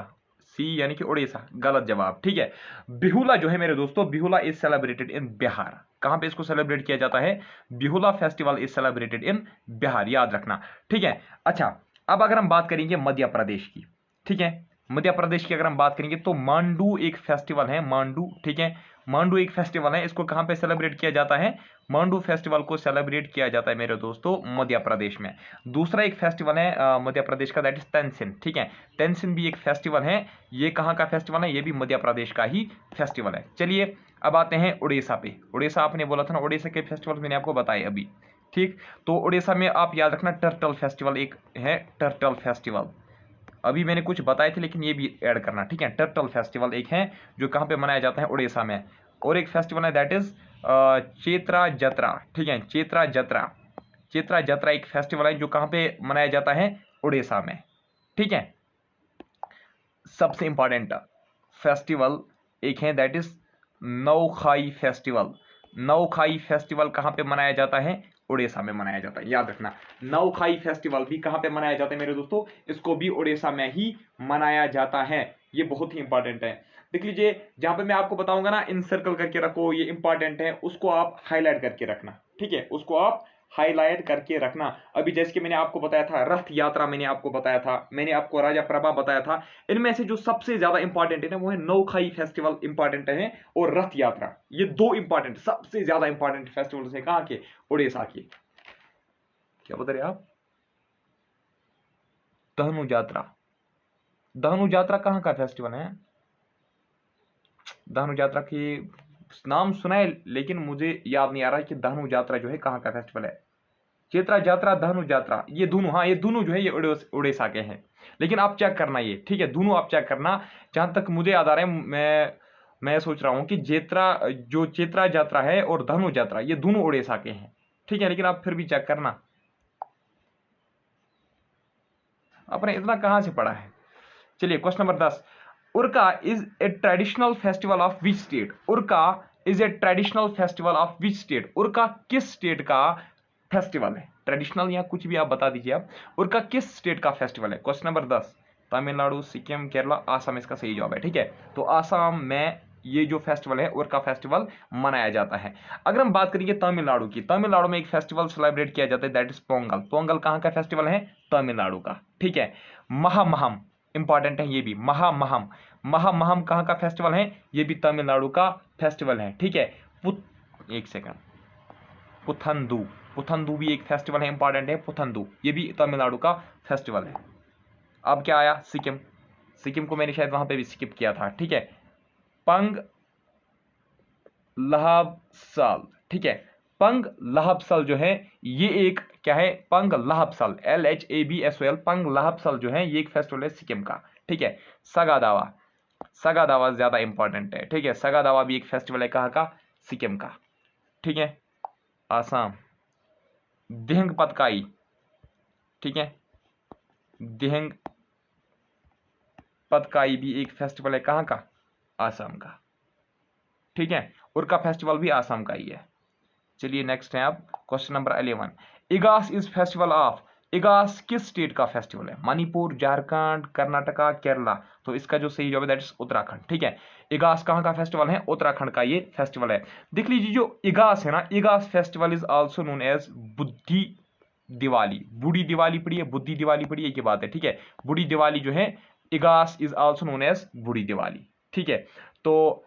Speaker 1: सी यानी कि उड़ीसा, गलत जवाब। ठीक है, बिहुला जो है मेरे दोस्तों, Bihula is celebrated in Bihar. कहां पे इसको सेलिब्रेट किया जाता है? Bihula festival is celebrated in Bihar, याद रखना। ठीक है, अच्छा अब अगर हम बात करेंगे मध्य प्रदेश की, ठीक है, मध्य प्रदेश की अगर हम बात करेंगे तो मांडू एक फेस्टिवल है, मांडू। ठीक है, मांडू एक फेस्टिवल है, इसको कहां पे सेलिब्रेट किया जाता है? मांडू फेस्टिवल को सेलिब्रेट किया जाता है मेरे दोस्तों मध्य प्रदेश में। दूसरा एक फेस्टिवल है मध्य प्रदेश का, दैट इज तेंसिन। ठीक है, तेंसिन भी एक फेस्टिवल है, ये कहां का फेस्टिवल है? ये भी मध्य प्रदेश का ही फेस्टिवल है। चलिए अब आते हैं उड़ीसा पे। उड़ीसा आपने बोला था ना, उड़ीसा के फेस्टिवल मैंने आपको बताए अभी। ठीक, तो उड़ीसा में आप याद रखना टर्टल फेस्टिवल एक है, टर्टल फेस्टिवल अभी मैंने कुछ बताए थे लेकिन ये भी ऐड करना। ठीक है, टर्टल फेस्टिवल एक है जो कहां पे मनाया जाता है? उड़ीसा में। और एक फेस्टिवल है दैट इज चेत्रा जत्रा। ठीक है, चेत्रा जत्रा, चेत्रा जत्रा एक फेस्टिवल है जो कहां पे मनाया जाता है? उड़ीसा में। ठीक है, सबसे इंपॉर्टेंट फेस्टिवल एक है that is Nuakhai festival. Nuakhai festival कहां पे मनाया जाता है? उड़ीसा में मनाया जाता है, याद रखना। नौखाई फेस्टिवल भी कहां पे मनाया जाता है मेरे दोस्तों? इसको भी उड़ीसा में ही मनाया जाता है। ये बहुत ही इंपॉर्टेंट है। देख लीजिए जहां पे मैं आपको बताऊंगा ना इन सर्कल करके रखो, ये इंपॉर्टेंट है, उसको आप हाईलाइट करके रखना। ठीक है, उसको आप हाईलाइट करके रखना। अभी जैसे कि मैंने आपको बताया था रथ यात्रा, मैंने आपको बताया था, मैंने आपको राजा प्रभा बताया था। इनमें से जो सबसे ज्यादा इंपॉर्टेंट है ना वो है नौखाई फेस्टिवल इंपॉर्टेंट है और रथ यात्रा। ये दो इंपॉर्टेंट, सबसे ज्यादा इंपॉर्टेंट फेस्टिवल है कहां के? उड़ीसा के। क्या बता रहे आप? दहनु यात्रा, दहनु यात्रा कहां का फेस्टिवल है? दहनु यात्रा की नाम सुना है लेकिन मुझे याद नहीं आ रहा कि दहनु यात्रा जो है कहां का फेस्टिवल है। चेत्रा यात्रा, धनु यात्रा, ये दोनों, हाँ ये दोनों जो है ये उड़ीसा के हैं। लेकिन आप चेक करना ये, ठीक है, दोनों आप चेक करना। जहां तक मुझे याद आ रहा है मैं सोच रहा हूं कि जो चेत्रा यात्रा है और धनु यात्रा ये दोनों उड़ीसा के हैं। ठीक है, लेकिन आप फिर भी चेक करना। आपने इतना कहां से पढ़ा है? चलिए question number 10, Urka is a traditional festival of which state? Urka is a traditional festival of which state? Urka किस स्टेट का फेस्टिवल है? ट्रेडिशनल या कुछ भी आप बता दीजिए आप। उर्का किस स्टेट का फेस्टिवल है? क्वेश्चन नंबर 10, तमिलनाडु, सिक्किम, केरला, आसाम इसका सही जवाब है। ठीक है, तो आसाम में ये जो फेस्टिवल है उर्का फेस्टिवल मनाया जाता है। अगर हम बात करेंगे तमिलनाडु की, तमिलनाडु में एक फेस्टिवल सेलिब्रेट किया जाता है, दैट इज पोंगल। पोंगल कहाँ का फेस्टिवल है? तमिलनाडु का। ठीक है। महामहम इंपॉर्टेंट है ये भी, महामहम। महामहम कहाँ का फेस्टिवल है? ये भी तमिलनाडु का फेस्टिवल है। ठीक है। एक सेकंड, पुथंदू, पुथंदू भी एक फेस्टिवल है, इंपॉर्टेंट है पुथंदू, ये भी तमिलनाडु का फेस्टिवल है। अब क्या आया? सिक्किम। सिक्किम को मैंने शायद वहां पे भी स्किप किया था। ठीक है। पंग लहाबसाल। ठीक है। पंग लहाबसाल जो है ये एक क्या है? पंग लहाबसाल, LHABSOL, पंग लहाबसाल जो है ये एक फेस्टिवल है सिक्किम का। ठीक है। सगा दावा, सगा दावा ज्यादा इंपॉर्टेंट है। ठीक है। सगा दावा भी एक फेस्टिवल है, कहाँ का? सिक्किम का। ठीक है। आसाम, दिहंग पतकाई। ठीक है। दिहंग पतकाई भी एक फेस्टिवल है, कहाँ का? आसाम का। ठीक है। उर्का फेस्टिवल भी आसाम का ही है। चलिए नेक्स्ट है आप question number 11। Igas is festival of, Igas किस स्टेट का फेस्टिवल है? मणिपुर, झारखंड, कर्नाटका, केरला। तो इसका जो सही जवाब है दैट इज उत्तराखंड। ठीक है। इगास कहाँ का फेस्टिवल है? उत्तराखंड का ये फेस्टिवल है। देख लीजिए जो इगास है ना, Igas festival is also known as Budhi Diwali. बूढ़ी दिवाली पड़ी है, बुद्धि दिवाली पड़ी है, की बात है। ठीक है। बूढ़ी दिवाली जो है, Igas is also known as Budhi Diwali. ठीक है। तो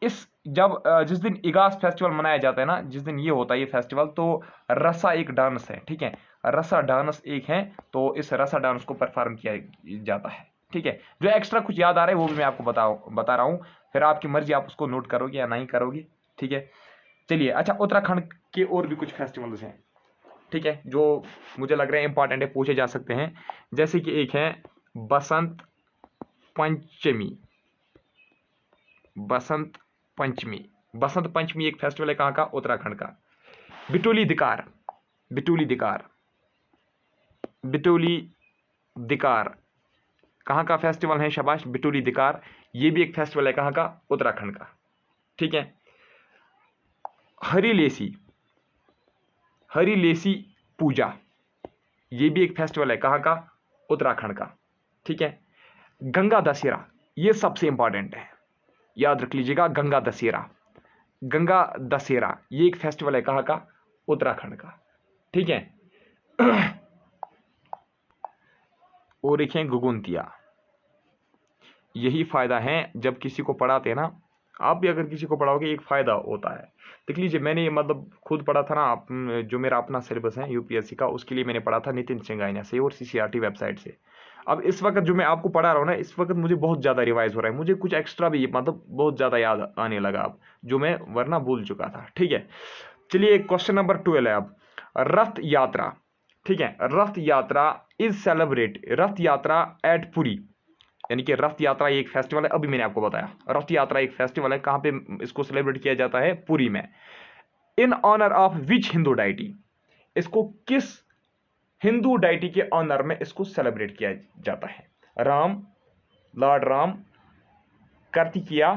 Speaker 1: इस जब जिस दिन इगास फेस्टिवल मनाया जाता है ना, जिस दिन ये होता है ये फेस्टिवल, तो रसा एक डांस है। ठीक है। रसा डांस एक है, तो इस रसा डांस को परफॉर्म किया जाता है। ठीक है। जो एक्स्ट्रा कुछ याद आ रहा है वो भी मैं आपको बता रहा हूं, फिर आपकी मर्जी, आप उसको नोट करोगे या नहीं करोगे। ठीक है। चलिए, अच्छा, उत्तराखंड के और भी कुछ फेस्टिवल्स हैं। ठीक है, जो मुझे लग रहा है इंपॉर्टेंट है, पूछे जा सकते हैं। जैसे कि एक है बसंत पंचमी। बसंत पंचमी, बसंत पंचमी एक फेस्टिवल है, कहाँ का? उत्तराखंड का। बिटोली दिकार, बिटोली दिकार, बिटोली दिकार कहाँ का फेस्टिवल है? शाबाश, बिटोली दिकार, ये भी एक फेस्टिवल है, कहाँ का? उत्तराखंड का। ठीक है। हरिलेसी, हरिलेसी पूजा, ये भी एक फेस्टिवल है, कहाँ का? उत्तराखंड का। ठीक है। गंगा दशहरा, ये सबसे इंपॉर्टेंट है, याद रख लीजिएगा। गंगा दशहरा, गंगा दशहरा ये एक फेस्टिवल है, कहाँ का? उत्तराखंड का। ठीक है। और एक है गुगुंतिया। यही फायदा है जब किसी को पढ़ाते हैं ना, आप भी अगर किसी को पढ़ाओगे एक फायदा होता है। देख लीजिए, मैंने ये मतलब खुद पढ़ा था ना, जो मेरा अपना सिलेबस है यूपीएससी का, उसके लिए मैंने पढ़ा था नितिन सिंघानिया से और सीसीआरटी वेबसाइट से। अब इस वक्त जो मैं आपको पढ़ा रहा हूँ ना, इस वक्त मुझे बहुत ज़्यादा रिवाइज हो रहा है, मुझे कुछ एक्स्ट्रा भी मतलब बहुत ज़्यादा याद आने लगा अब, जो मैं वरना भूल चुका था। ठीक है। चलिए क्वेश्चन नंबर 12 है अब, रथ यात्रा। ठीक है। रथ यात्रा इज सेलिब्रेट, रथ यात्रा एट पुरी, यानी कि रथ यात्रा एक फेस्टिवल है, अभी मैंने आपको बताया रथ यात्रा एक फेस्टिवल है, कहां पे इसको सेलिब्रेट किया जाता है? पुरी में। In honour of which Hindu deity, इसको किस हिंदू डाइटी के ऑनर में इसको सेलिब्रेट किया जाता है? Ram, lord Ram, Kartikeya,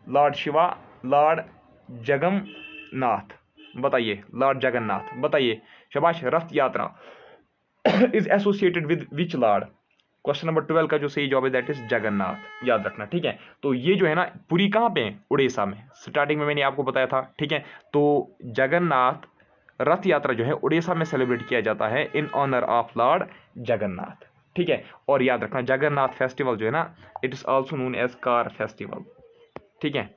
Speaker 1: lord Shiva, lord Jagannath. बताइए, लॉर्ड जगन्नाथ, बताइए। शाबाश। Rath Yatra is associated with which lord? Question number 12 का जो सही जवाब है दैट इज जगन्नाथ, याद रखना। ठीक है। तो ये जो है ना, पुरी कहाँ पे है? उड़ीसा में। स्टार्टिंग में मैंने आपको बताया था। ठीक है। तो जगन्नाथ रथ यात्रा जो है उड़ीसा में सेलिब्रेट किया जाता है in honour of Lord Jagannath. ठीक है। और याद रखना, जगन्नाथ फेस्टिवल जो है ना, it is also known as car festival. ठीक है।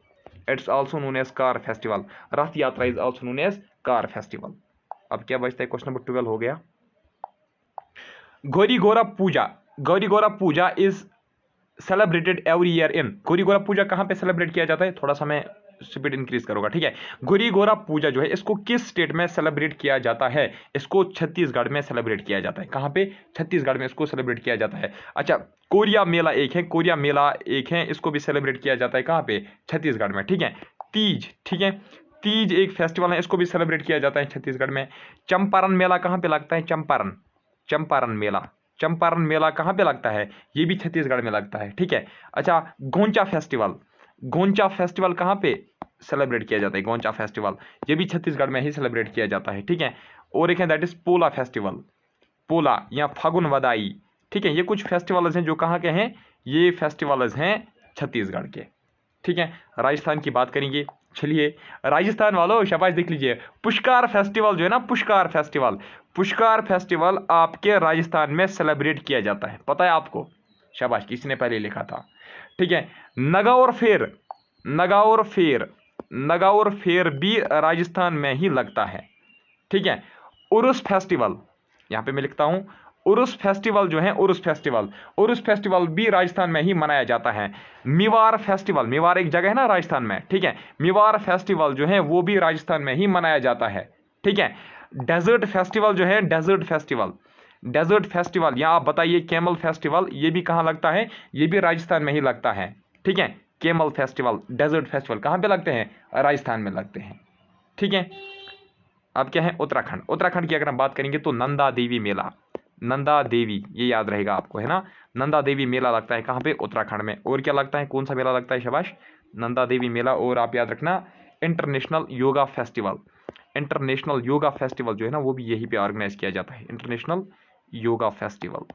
Speaker 1: It's also known as car festival, Rath Yatra is also known as car festival. अब क्या बचता है? क्वेश्चन नंबर 12 हो गया। Gauri Gaura Puja, Gauri Gaura Puja is celebrated every year in, Gauri Gaura Puja कहां पे सेलिब्रेट किया जाता है? थोड़ा सा मैं स्पीड इंक्रीज करूंगा। ठीक है। गौरीगौरा पूजा जो है इसको किस स्टेट में सेलिब्रेट किया जाता है? इसको छत्तीसगढ़ में सेलिब्रेट किया जाता है। कहां पे? छत्तीसगढ़ में इसको सेलिब्रेट किया जाता है। अच्छा, कोरिया मेला एक है, कोरिया मेला एक है, इसको भी सेलिब्रेट किया जाता है, कहां पे? छत्तीसगढ़ में। ठीक है। तीज, ठीक है, तीज एक फेस्टिवल है, इसको भी सेलिब्रेट किया जाता है छत्तीसगढ़ में। चंपारण मेला कहां पे लगता है? चंपारण, चंपारण मेला, चंपारण मेला कहां पे लगता है? ये भी छत्तीसगढ़ में लगता है। ठीक है। अच्छा, गोंचा फेस्टिवल, गोंचा फेस्टिवल कहां पे सेलिब्रेट किया जाता है? गोंचा फेस्टिवल ये भी छत्तीसगढ़ में ही सेलिब्रेट किया जाता है। ठीक है। और एक है दैट इज पोला फेस्टिवल, पोला या फागुन वदाई। ठीक है। ये कुछ फेस्टिवल्स हैं जो कहां के हैं? ये फेस्टिवल्स हैं छत्तीसगढ़ के। ठीक है, राजस्थान की बात करेंगे। चलिए राजस्थान वालों शाबाश, देख लीजिए पुष्कर फेस्टिवल जो है ना, पुष्कर फेस्टिवल, पुष्कर फेस्टिवल आपके राजस्थान में सेलिब्रेट किया जाता है, पता है आपको? शाबाश, किसी ने पहले लिखा था। ठीक है, नगाउर फेर, नगाउर फेर, नगाउर फेर भी राजस्थान में ही लगता है। ठीक है, उरुस फेस्टिवल, यहां पे मैं लिखता हूं उरुस फेस्टिवल जो है, उरुस फेस्टिवल, उरुस फेस्टिवल भी राजस्थान में ही मनाया जाता है। मेवाड़ फेस्टिवल, मेवाड़ एक जगह है ना राजस्थान में, ठीक है, मेवाड़ फेस्टिवल जो है वो भी राजस्थान में ही मनाया जाता है। ठीक है, डेजर्ट फेस्टिवल जो है, डेजर्ट फेस्टिवल, डेजर्ट फेस्टिवल, या आप बताइए कैमल फेस्टिवल, ये भी कहां लगता है? ये भी राजस्थान में ही लगता है। ठीक है, कैमल फेस्टिवल, डेजर्ट फेस्टिवल कहां पे लगते हैं? राजस्थान में लगते हैं। ठीक है, अब क्या है? उत्तराखंड, उत्तराखंड की अगर हम बात करेंगे तो नंदा देवी मेला, नंदा देवी, ये याद रहेगा आपको, है ना, नंदा देवी मेला लगता है कहाँ पे? उत्तराखंड में। और क्या लगता है, कौन सा मेला लगता है? शाबाश, नंदा देवी मेला। और आप याद रखना international yoga festival, international yoga festival जो है ना वो भी यहीं पे ऑर्गेनाइज किया जाता है, इंटरनेशनल योगा फेस्टिवल।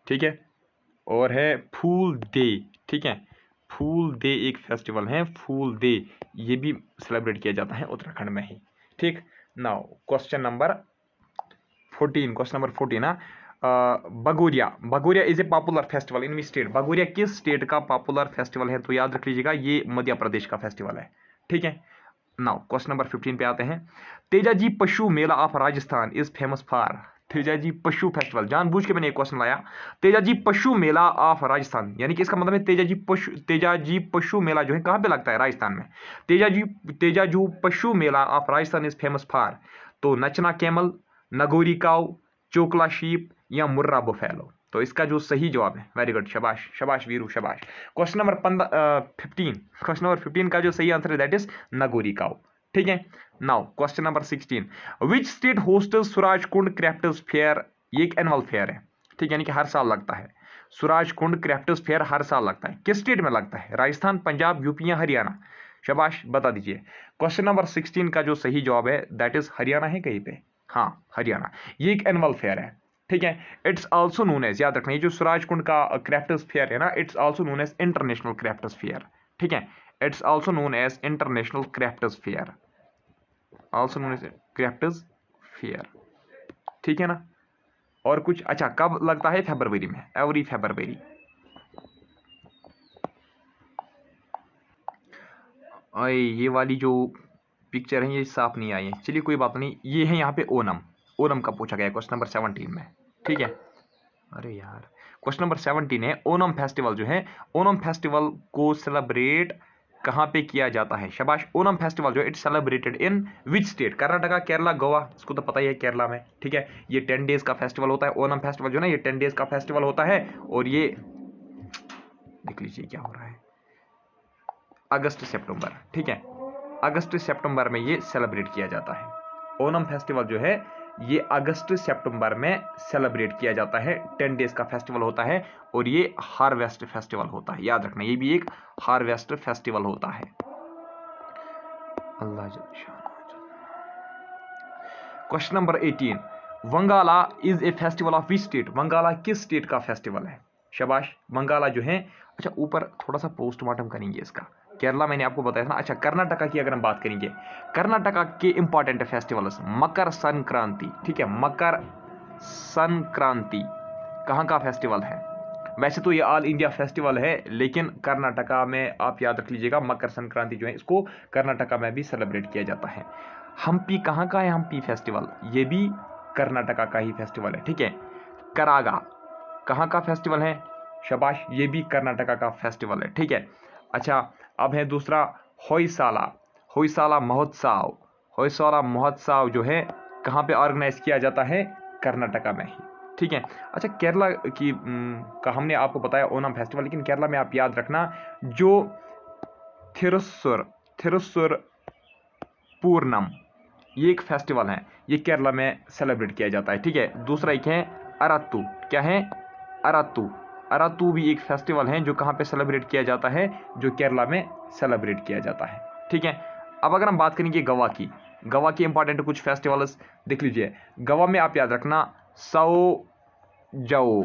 Speaker 1: ठीक है, और है फूल दे। ठीक है, फूल दे एक फेस्टिवल है, फूल दे, ये भी सेलिब्रेट किया जाता है उत्तराखंड में ही। ठीक, now question number 14, question number 14 ना, Bagoria, Bagoria is a popular festival in which state? Bagoria किस स्टेट का पॉपुलर फेस्टिवल है? तो याद रख लीजिएगा ये मध्य प्रदेश का फेस्टिवल है। ठीक है, नाउ क्वेश्चन नंबर 15 पे आते हैं। तेजाजी पशु मेला of Rajasthan is famous for? Tejaji पशु फेस्टिवल, जानबूझ के मैंने एक क्वेश्चन लाया, तेजाजी पशु मेला ऑफ राजस्थान, यानी कि इसका मतलब है तेजाजी पशु मेला जो है कहां पे लगता है? राजस्थान में। तेजाजू पशु मेला of Rajasthan is famous for? तो Nachna camel, Nagori cow, Chokla sheep, या मुर्रा बुफेलो? तो इसका जो सही जवाब है, वेरी गुड, शाबाश शाबाश वीरू शाबाश, क्वेश्चन नंबर 15, क्वेश्चन नंबर 15 का जो सही आंसर है दैट इज नगोरी काउ। ठीक है, now question number 16, which state hosts Swaraj Kund crafts fair? ये एक एनुअल फेयर है, ठीक है, यानी कि हर साल लगता है। स्वराज कुंड क्राफ्ट्स फेयर हर साल लगता है, किस स्टेट में लगता है? राजस्थान, पंजाब, यूपी या हरियाणा? शाबाश, बता दीजिए। क्वेश्चन नंबर 16 का जो सही जवाब है दैट इज हरियाणा है कहीं पे, हाँ हरियाणा, ये एक एनुअल फेयर है। ठीक है, इट्स आल्सो नोन एज, याद रखना ये जो स्वराज कुंड का क्राफ्ट्स फेयर है ना, it's also known as international crafts fair. ठीक है, it's also known as international crafts fair, also known as crafts fair. ठीक है ना, और कुछ? अच्छा, कब लगता है? फरवरी में, एवरी फरवरी। ये वाली जो पिक्चर है ये साफ नहीं आई है, चलिए कोई बात नहीं, ये है यहाँ पे ओनम, ओनम का पूछा गया क्वेश्चन नंबर 17 में। ठीक है, अरे यार, क्वेश्चन नंबर 17 है ओनम फेस्टिवल जो है, ओनम फेस्टिवल को सेलिब्रेट कहाँ पे किया जाता है? शाबाश, ओनम फेस्टिवल जो है it's celebrated in which state? Karnataka, Kerala, Goa? इसको तो पता ही है, केरला में। ठीक है, ये 10 डेज का फेस्टिवल होता है, ओनम फेस्टिवल जो है ना ये 10 डेज का फेस्टिवल होता है, और ये देख लीजिए क्या हो रहा है, अगस्त सितंबर। ठीक है, अगस्त सितंबर में ये सेलिब्रेट किया जाता है। ओनम फेस्टिवल जो है ये अगस्त सितंबर में सेलिब्रेट किया जाता है, 10 डेज का फेस्टिवल होता है, और ये हार्वेस्ट फेस्टिवल होता है, याद रखना ये भी एक हार्वेस्ट फेस्टिवल होता है। अल्लाह question number 18, Wangala is a festival of which state? Wangala किस स्टेट का फेस्टिवल है? शाबाश, वंगाला जो है, अच्छा ऊपर थोड़ा सा पोस्टमार्टम करेंगे इसका, केरला मैंने आपको बताया था ना। अच्छा, कर्नाटका की अगर हम बात करेंगे, कर्नाटका के इंपॉर्टेंट फेस्टिवल्स, मकर संक्रांति। ठीक है, मकर संक्रांति कहाँ का फेस्टिवल है? वैसे तो ये ऑल इंडिया फेस्टिवल है, लेकिन कर्नाटका में आप याद रख लीजिएगा मकर संक्रांति जो है इसको कर्नाटका में भी सेलिब्रेट किया जाता है। हम्पी कहाँ का है? हम्पी फेस्टिवल, ये भी कर्नाटका का ही फेस्टिवल है। ठीक है, करागा कहाँ का फेस्टिवल है? शाबाश, ये भी कर्नाटका का फेस्टिवल है। ठीक है, अच्छा अब है दूसरा होयसाला, होयसाला महोत्सव, होयसाला महोत्सव जो है कहाँ पे ऑर्गेनाइज किया जाता है? कर्नाटका में ही। ठीक है, अच्छा केरला की का हमने आपको बताया ओनम फेस्टिवल, लेकिन केरला में आप याद रखना जो थिरुसुर पूर्णम, ये एक फेस्टिवल है, ये केरला में सेलिब्रेट किया जाता है। ठीक है, दूसरा एक है अरातू, क्या है? अरातू, अरातू भी एक फेस्टिवल है जो कहाँ पे सेलिब्रेट किया जाता है? जो केरला में सेलिब्रेट किया जाता है। ठीक है, अब अगर हम बात करेंगे गोवा की, गोवा की इंपॉर्टेंट कुछ फेस्टिवल्स देख लीजिए। गोवा में आप याद रखना सौ जाओ,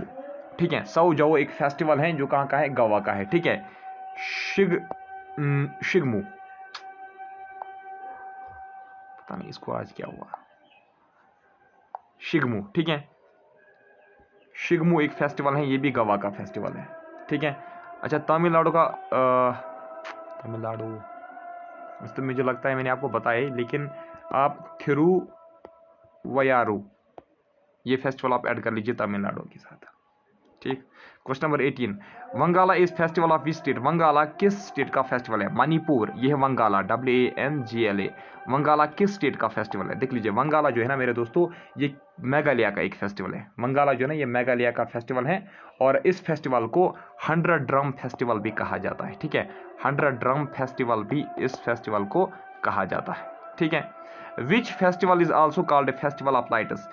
Speaker 1: ठीक है, सौ जाओ एक फेस्टिवल है जो कहाँ का है? गोवा का है। ठीक है, शिगमू, पता नहीं इसको आज क्या हुआ, शिगमू, ठीक है। शिगमू एक फेस्टिवल है, ये भी गोवा का फेस्टिवल है, ठीक है। अच्छा, तमिलनाडु का तमिलनाडु तो मुझे लगता है मैंने आपको बताया ही, लेकिन आप थिरुवयारू ये फेस्टिवल आप ऐड कर लीजिए तमिलनाडु के साथ, ठीक। Question number 18, Wangala is festival of which state? Wangala किस स्टेट का फेस्टिवल है? मणिपुर, ये है वंगाला, WANGLA। वंगाला किस स्टेट का फेस्टिवल है? देख लीजिए, वंगाला जो है ना मेरे दोस्तों, ये मेघालय का एक फेस्टिवल है। वंगाला जो है ना, ये मेघालय का फेस्टिवल है, और इस फेस्टिवल को 100 ड्रम फेस्टिवल भी कहा जाता है, ठीक है। 100 ड्रम फेस्टिवल भी इस फेस्टिवल को कहा जाता है, ठीक है। Which festival is also called festival of lights?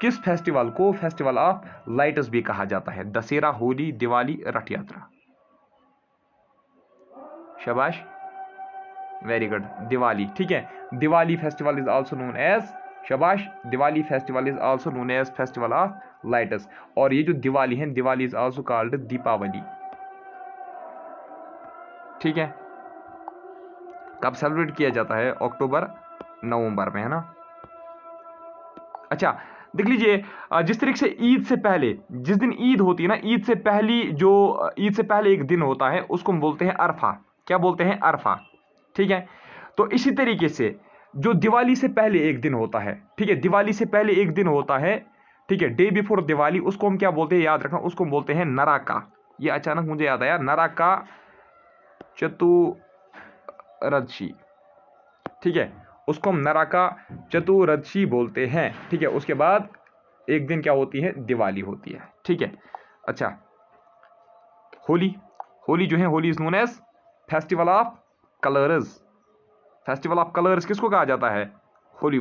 Speaker 1: किस फेस्टिवल को फेस्टिवल ऑफ लाइट्स भी कहा जाता है? दशहरा, होली, दिवाली, रथ यात्रा। शाबाश, वेरी गुड, दिवाली, ठीक है। Diwali festival is also known as, शाबाश, Diwali festival is also known as festival of lights. और ये जो दिवाली है, Diwali is also called Deepavali, ठीक है। कब सेलिब्रेट किया जाता है? अक्टूबर नवंबर में, है ना। अच्छा, देख लीजिए, जिस तरीके से ईद से पहले, जिस दिन ईद होती है ना, ईद से पहले एक दिन होता है, उसको हम बोलते हैं अरफा। क्या बोलते हैं? अरफा, ठीक है। तो इसी तरीके से जो दिवाली से पहले एक दिन होता है, ठीक है, दिवाली से पहले एक दिन होता है, ठीक है, डे बिफोर दिवाली, उसको हम क्या बोलते हैं? याद रखना, उसको हम बोलते हैं नराका। ये अचानक मुझे याद आया, नराका चतुर्दशी, ठीक है, उसको हम नराका चतुर्दशी बोलते हैं, ठीक है। उसके बाद एक दिन क्या होती है? दिवाली होती है, ठीक है। अच्छा, होली, होली जो है, Holi is known as festival of colours. Festival of colours किसको कहा जाता है? होली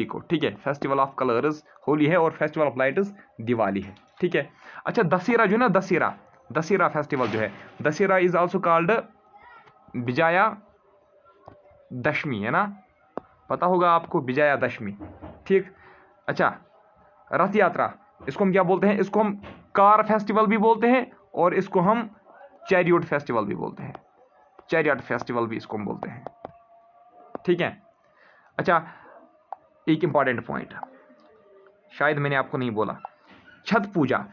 Speaker 1: को, ठीक है। फेस्टिवल ऑफ कलर्स होली है, और फेस्टिवल ऑफ लाइट्स दिवाली है, ठीक है। अच्छा, दशहरा जो है ना, दशहरा फेस्टिवल जो है, Dussehra is also called Vijaya Dashami, है ना, पता होगा आपको, विजया दशमी, ठीक। अच्छा, रथ यात्रा, इसको हम क्या बोलते हैं? इसको हम कार फेस्टिवल भी बोलते हैं, और इसको हम चैरियट फेस्टिवल भी बोलते हैं, चैरियट फेस्टिवल भी इसको हम बोलते हैं, ठीक है। अच्छा, एक इंपॉर्टेंट पॉइंट शायद मैंने आपको नहीं बोला, छठ पूजा।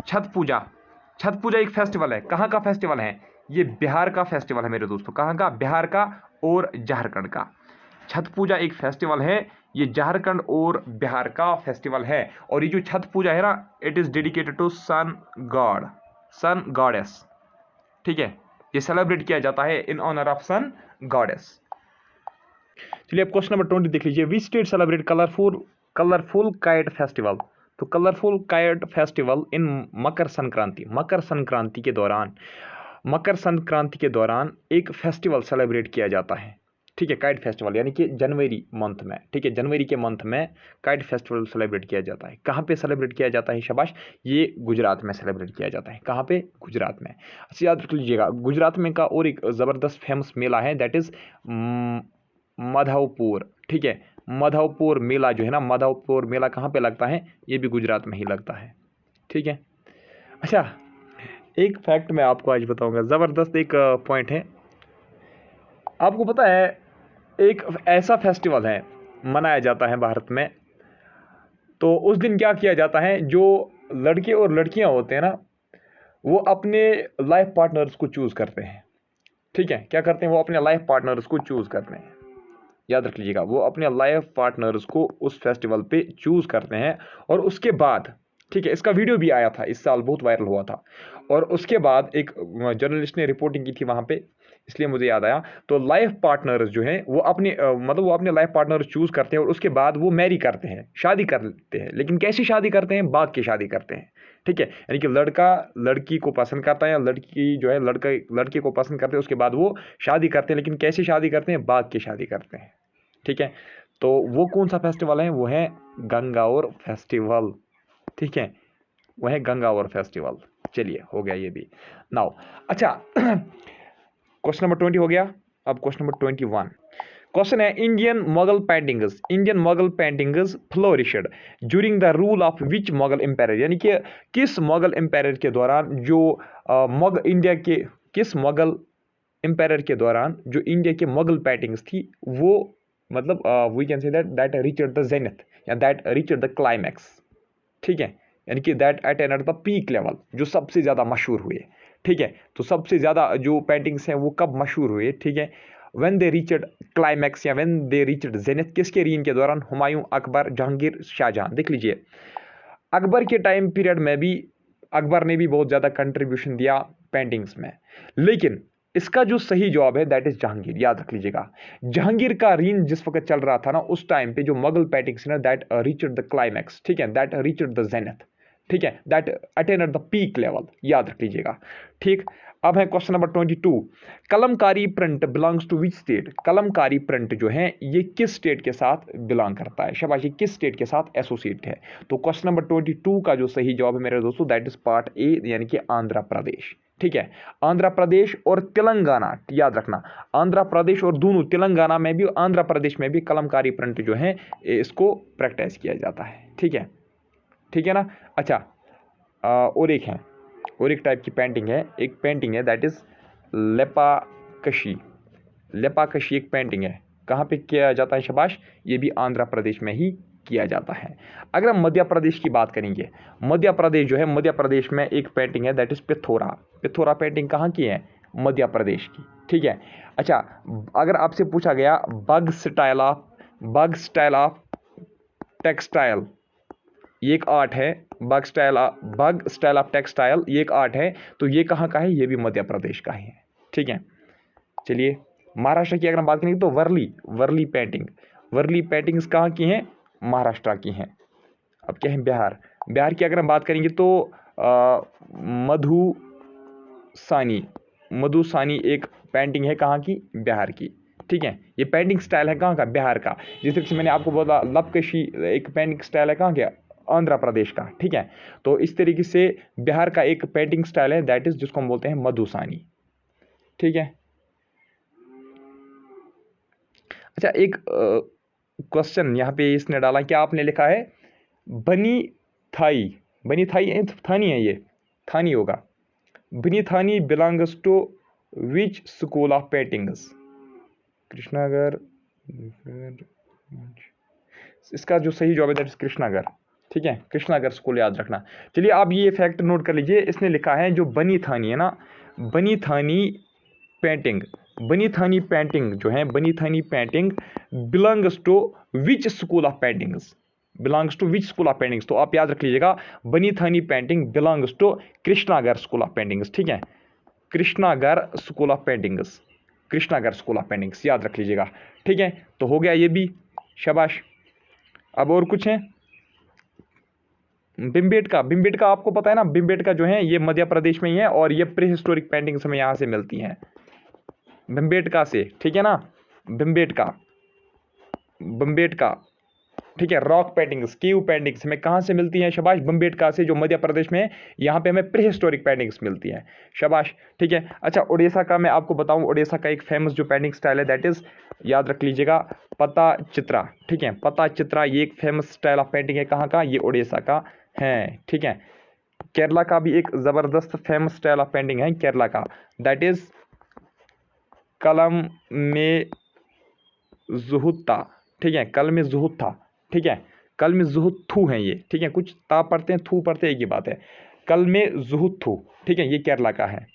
Speaker 1: छठ पूजा एक फेस्टिवल है, कहाँ का फेस्टिवल है? ये बिहार का फेस्टिवल है मेरे दोस्तों। कहाँ का? बिहार का और झारखंड का। छठ पूजा एक फेस्टिवल है, ये झारखंड और बिहार का फेस्टिवल है। और ये जो छठ पूजा है ना, it is dedicated to sun god, sun goddess, ठीक है। ये सेलिब्रेट किया जाता है in honour of sun goddess. चलिए, अब क्वेश्चन नंबर 20 देख लीजिए, which state celebrate colourful kite festival? तो colourful kite festival in Makar Sankranti, Makar Sankranti के दौरान एक फेस्टिवल सेलिब्रेट किया जाता है, ठीक है, काइट फेस्टिवल, यानी कि जनवरी मंथ में, ठीक है, जनवरी के मंथ में काइट फेस्टिवल सेलिब्रेट किया जाता है। कहाँ पे सेलिब्रेट किया जाता है? शाबाश, ये गुजरात में सेलिब्रेट किया जाता है। कहाँ पे? गुजरात में। अच्छा, याद रख लीजिएगा, गुजरात में का और एक ज़बरदस्त फेमस मेला है, दैट इज़ माधवपुर, ठीक है। माधवपुर मेला जो है ना, माधवपुर मेला कहाँ पे लगता है? ये भी गुजरात में ही लगता है, ठीक है। अच्छा, एक फैक्ट मैं आपको आज बताऊंगा, ज़बरदस्त एक पॉइंट है। आपको पता है, एक ऐसा फेस्टिवल है मनाया जाता है भारत में, तो उस दिन क्या किया जाता है, जो लड़के और लड़कियां होते हैं ना, वो अपने लाइफ पार्टनर्स को चूज़ करते हैं, ठीक है। क्या करते हैं? वो अपने लाइफ पार्टनर्स को चूज़ करते हैं। याद रख लीजिएगा, वो अपने लाइफ पार्टनर्स को उस फेस्टिवल पे चूज़ करते हैं, और उसके बाद, ठीक है, इसका वीडियो भी आया था इस साल, बहुत वायरल हुआ था। और उसके बाद एक जर्नलिस्ट ने रिपोर्टिंग की थी वहाँ पे, इसलिए मुझे याद आया। तो लाइफ पार्टनर्स जो हैं वो अपने मतलब वो अपने लाइफ पार्टनर चूज़ करते हैं, और उसके बाद वो मैरी करते हैं, शादी करते हैं। लेकिन कैसी शादी करते हैं? बाग की शादी करते हैं, ठीक है। यानी कि लड़का लड़की को पसंद करता है, या लड़की जो है लड़के को पसंद करते हैं, उसके बाद वो शादी करते हैं। लेकिन कैसी शादी करते हैं? बाग की शादी करते हैं, ठीक है। तो वो कौन सा फेस्टिवल है? वो है गंगाओर फेस्टिवल, ठीक है, वो है गंगाओर फेस्टिवल। चलिए, हो गया ये भी नाउ। अच्छा, क्वेश्चन नंबर 20 हो गया। अब क्वेश्चन नंबर 21 क्वेश्चन है, Indian Mughal paintings flourished during the rule of which Mughal empire? यानी कि किस मोगल एम्पायर के दौरान जो इंडिया के किस मुगल एम्पायर के दौरान जो इंडिया के मुगल पेंटिंग्स थी वो मतलब we can say that reached the zenith या दैट रीच्ड द क्लाइमैक्स, ठीक है, यानी कि that attend the peak level, जो सबसे ज़्यादा मशहूर हुए, ठीक है। तो सबसे ज़्यादा जो पेंटिंग्स हैं वो कब मशहूर हुए, ठीक है, व्हेन दे रीच्ड क्लाइमैक्स या व्हेन दे रीच्ड जेनिथ, किसके रीन के दौरान, हुमायूं, अकबर, जहांगीर, शाहजहां। देख लीजिए अकबर के टाइम पीरियड में भी अकबर ने भी बहुत ज़्यादा कंट्रीब्यूशन दिया पेंटिंग्स में, लेकिन इसका जो सही जवाब है दैट इज जहांगीर, याद रख लीजिएगा। जहांगीर का रीन जिस वक्त चल रहा था ना उस टाइम पे जो मुगल पेंटिंग्स ना दैट रीच्ड द क्लाइमैक्स, ठीक है, दैट रीच्ड द जेनिथ, ठीक है, that attend the peak level, याद रख लीजिएगा। ठीक, अब है question number 22, Kalamkari print belongs to which state. Kalamkari print जो है ये किस स्टेट के साथ बिलोंग करता है, शाबाश, ये किस स्टेट के साथ एसोसिएट है। तो क्वेश्चन नंबर 22 का जो सही जवाब है मेरे दोस्तों दैट इज पार्ट ए, यानी कि आंध्र प्रदेश, ठीक है। आंध्र प्रदेश और तेलंगाना, याद रखना, आंध्र प्रदेश और दोनों तेलंगाना में भी आंध्र प्रदेश में भी कलमकारी प्रिंट जो है इसको प्रैक्टिस किया जाता है, ठीक है, ठीक है ना। अच्छा और एक है, और एक टाइप की पेंटिंग है, एक पेंटिंग है दैट इज लेपाकशी। लेपाकशी एक पेंटिंग है, कहाँ पे किया जाता है, शाबाश, ये भी आंध्र प्रदेश में ही किया जाता है। अगर हम मध्य प्रदेश की बात करेंगे, मध्य प्रदेश जो है, मध्य प्रदेश में एक पेंटिंग है that is Pithora. Pithora painting कहाँ की है, मध्य प्रदेश की, ठीक है। अच्छा अगर आपसे पूछा गया बग स्टाइल ऑफ टेक्सटाइल, ये एक आर्ट है, बग स्टाइल ऑफ टेक्सटाइल, ये एक आर्ट है, तो ये कहाँ का है, ये भी मध्य प्रदेश का ही है, ठीक है। चलिए महाराष्ट्र की अगर हम बात करेंगे तो वर्ली पेंटिंग्स कहाँ की हैं, महाराष्ट्र की हैं। अब क्या है, बिहार की अगर हम बात करेंगे तो मधुसानी एक पेंटिंग है, कहाँ की, बिहार की, ठीक है। ये पेंटिंग स्टाइल है कहाँ का, बिहार का। जिस तरह से मैंने आपको बोला लपकशी एक पेंटिंग स्टाइल है कहाँ का, आंध्र प्रदेश का, ठीक है। तो इस तरीके से बिहार का एक पेंटिंग स्टाइल है दैट इज जिसको हम बोलते हैं मधुसानी, ठीक है। अच्छा एक क्वेश्चन यहाँ पे इसने डाला, क्या आपने लिखा है बनी थानी है, ये थानी होगा, Bani Thani belongs to which school of paintings, Krishnagar, इसका जो सही जवाब है दैट इज कृष्णागर, ठीक है, कृष्णागर स्कूल, याद रखना। चलिए आप ये फैक्ट नोट कर लीजिए, इसने लिखा है जो बनी थानी है ना, बनी थानी पेंटिंग जो है, Bani Thani painting belongs to which school of paintings, तो आप याद रख लीजिएगा Bani Thani painting belongs to Krishnagar school of paintings, ठीक है, कृष्णागर स्कूल ऑफ पेंटिंग्स, याद रख लीजिएगा, ठीक है। तो हो गया ये भी, शाबाश। अब और कुछ है, बिम्बेटका आपको पता है ना, बिम्बेटका जो है ये मध्य प्रदेश में ही है और ये प्री हिस्टोरिक पेंटिंग्स हमें यहाँ से मिलती हैं बिम्बेटका से, ठीक है ना, बिम्बेटका, ठीक है। रॉक पेंटिंग्स, केव पेंटिंग्स हमें कहाँ से मिलती हैं, शाबाश, बिम्बेटका से, जो मध्य प्रदेश में है, यहाँ पे हमें प्री हिस्टोरिक पेंटिंग्स मिलती हैं, शाबाश, ठीक है। अच्छा उड़ीसा का मैं आपको बताऊं, उड़ीसा का एक फेमस जो पेंटिंग स्टाइल है दैट इज, याद रख लीजिएगा, पता चित्रा, ठीक है, पता चित्रा, ये एक फेमस स्टाइल ऑफ पेंटिंग है, कहाँ का, ये उड़ीसा का है, ठीक है। केरला का भी एक जबरदस्त फेमस स्टाइल ऑफ पेंटिंग है केरला का, दैट इज कलम में जुहुत्ता, ठीक है, कल में जुहुत्था, ठीक है, कल में जुहुत्थू है ये, ठीक है, कुछ ता पढ़ते हैं, थू पढ़ते हैं, एक ही बात है, कल में जुहुत्थू, ठीक है, ये केरला का है।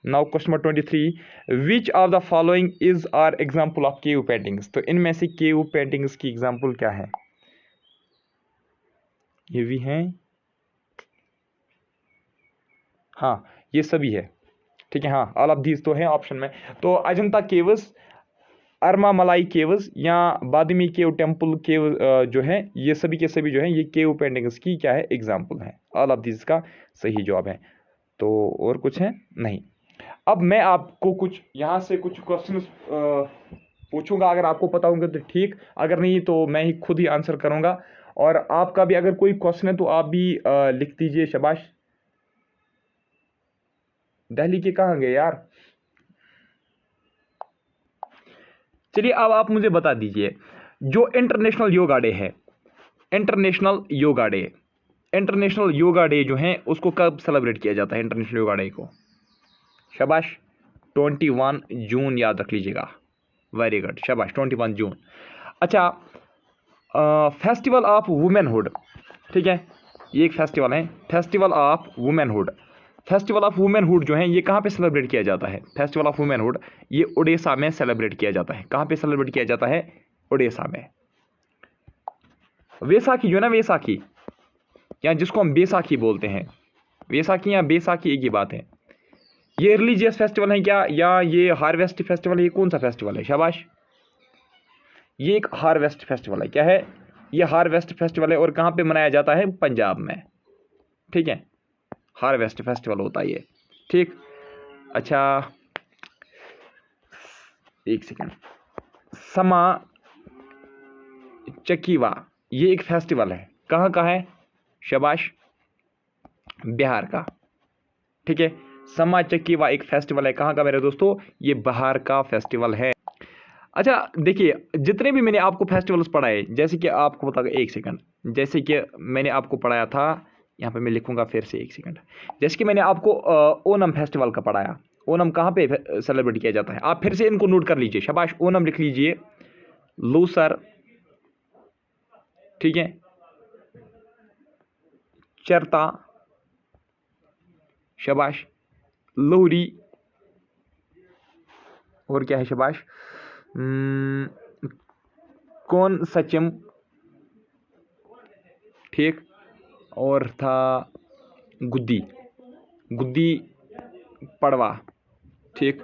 Speaker 1: Now question number 23, which of the following is are example of cave paintings. तो इनमें से केव पेंटिंग्स की एग्जाम्पल क्या है, ये भी हैं, हाँ ये सभी है, ठीक है, हाँ ऑल ऑफ दीज तो हैं ऑप्शन में। तो अजंता केव्स, अरमा मलाई केव्स या बादमी केव टेम्पल केव जो है, ये सभी के सभी जो है ये केव पेंटिंग्स की क्या है, एग्जाम्पल है, ऑल ऑफ दीज का सही जवाब है। तो और कुछ है नहीं। अब मैं आपको कुछ यहाँ से कुछ क्वेश्चन पूछूंगा, अगर आपको पता होंगे तो ठीक, अगर नहीं तो मैं ही खुद ही आंसर करूंगा, और आपका भी अगर कोई क्वेश्चन है तो आप भी लिख दीजिए, शाबाश। दिल्ली के कहाँ गए यार, चलिए अब आप मुझे बता दीजिए, जो इंटरनेशनल योगा डे है, इंटरनेशनल योगा डे जो है उसको कब सेलिब्रेट किया जाता है, इंटरनेशनल योगा डे को, शाबाश। 21 जून याद रख लीजिएगा, वेरी गुड, शाबाश, 21 जून। अच्छा, फेस्टिवल ऑफ वुमेनहुड, ठीक है, ये एक फेस्टिवल है, festival of womanhood. Festival of womanhood जो है ये कहाँ पे सेलिब्रेट किया जाता है? फेस्टिवल ऑफ वुमेनहुड ये उड़ीसा में सेलिब्रेट किया जाता है। कहाँ पे सेलिब्रेट किया जाता है? उड़ीसा में। वैसाखी जो है ना, वैसाखी या जिसको हम बैसाखी बोलते हैं, वैसाखी या बैसाखी एक ही बात है। ये रिलीजियस फेस्टिवल है क्या, या ये हार्वेस्ट फेस्टिवल है? ये कौन सा फेस्टिवल है? शाबाश, ये एक हार्वेस्ट फेस्टिवल है। क्या है? ये हार्वेस्ट फेस्टिवल है। और कहाँ पे मनाया जाता है? पंजाब में, ठीक है, हार्वेस्ट फेस्टिवल होता है ये, ठीक। अच्छा, एक सेकेंड, समा चकीवा ये एक फेस्टिवल है। कहाँ का है? शाबाश, बिहार का, ठीक है। समा चकीवा एक फेस्टिवल है। कहाँ का मेरे दोस्तों? ये बिहार का फेस्टिवल है। अच्छा देखिए, जितने भी मैंने आपको फेस्टिवल्स पढ़ाए, जैसे कि आपको बता, एक सेकंड, जैसे कि मैंने आपको पढ़ाया था, यहाँ पे मैं लिखूंगा फिर से, एक सेकंड, जैसे कि मैंने आपको ओनम फेस्टिवल का पढ़ाया। ओनम कहाँ पे सेलिब्रेट किया जाता है? आप फिर से इनको नोट कर लीजिए। शाबाश, ओनम लिख लीजिए, लूसर, ठीक है, चरता, शाबाश, लोहरी, और क्या है? शाबाश, कौन सचिम, ठीक, और था गुद्दी, गुद्दी पड़वा, ठीक।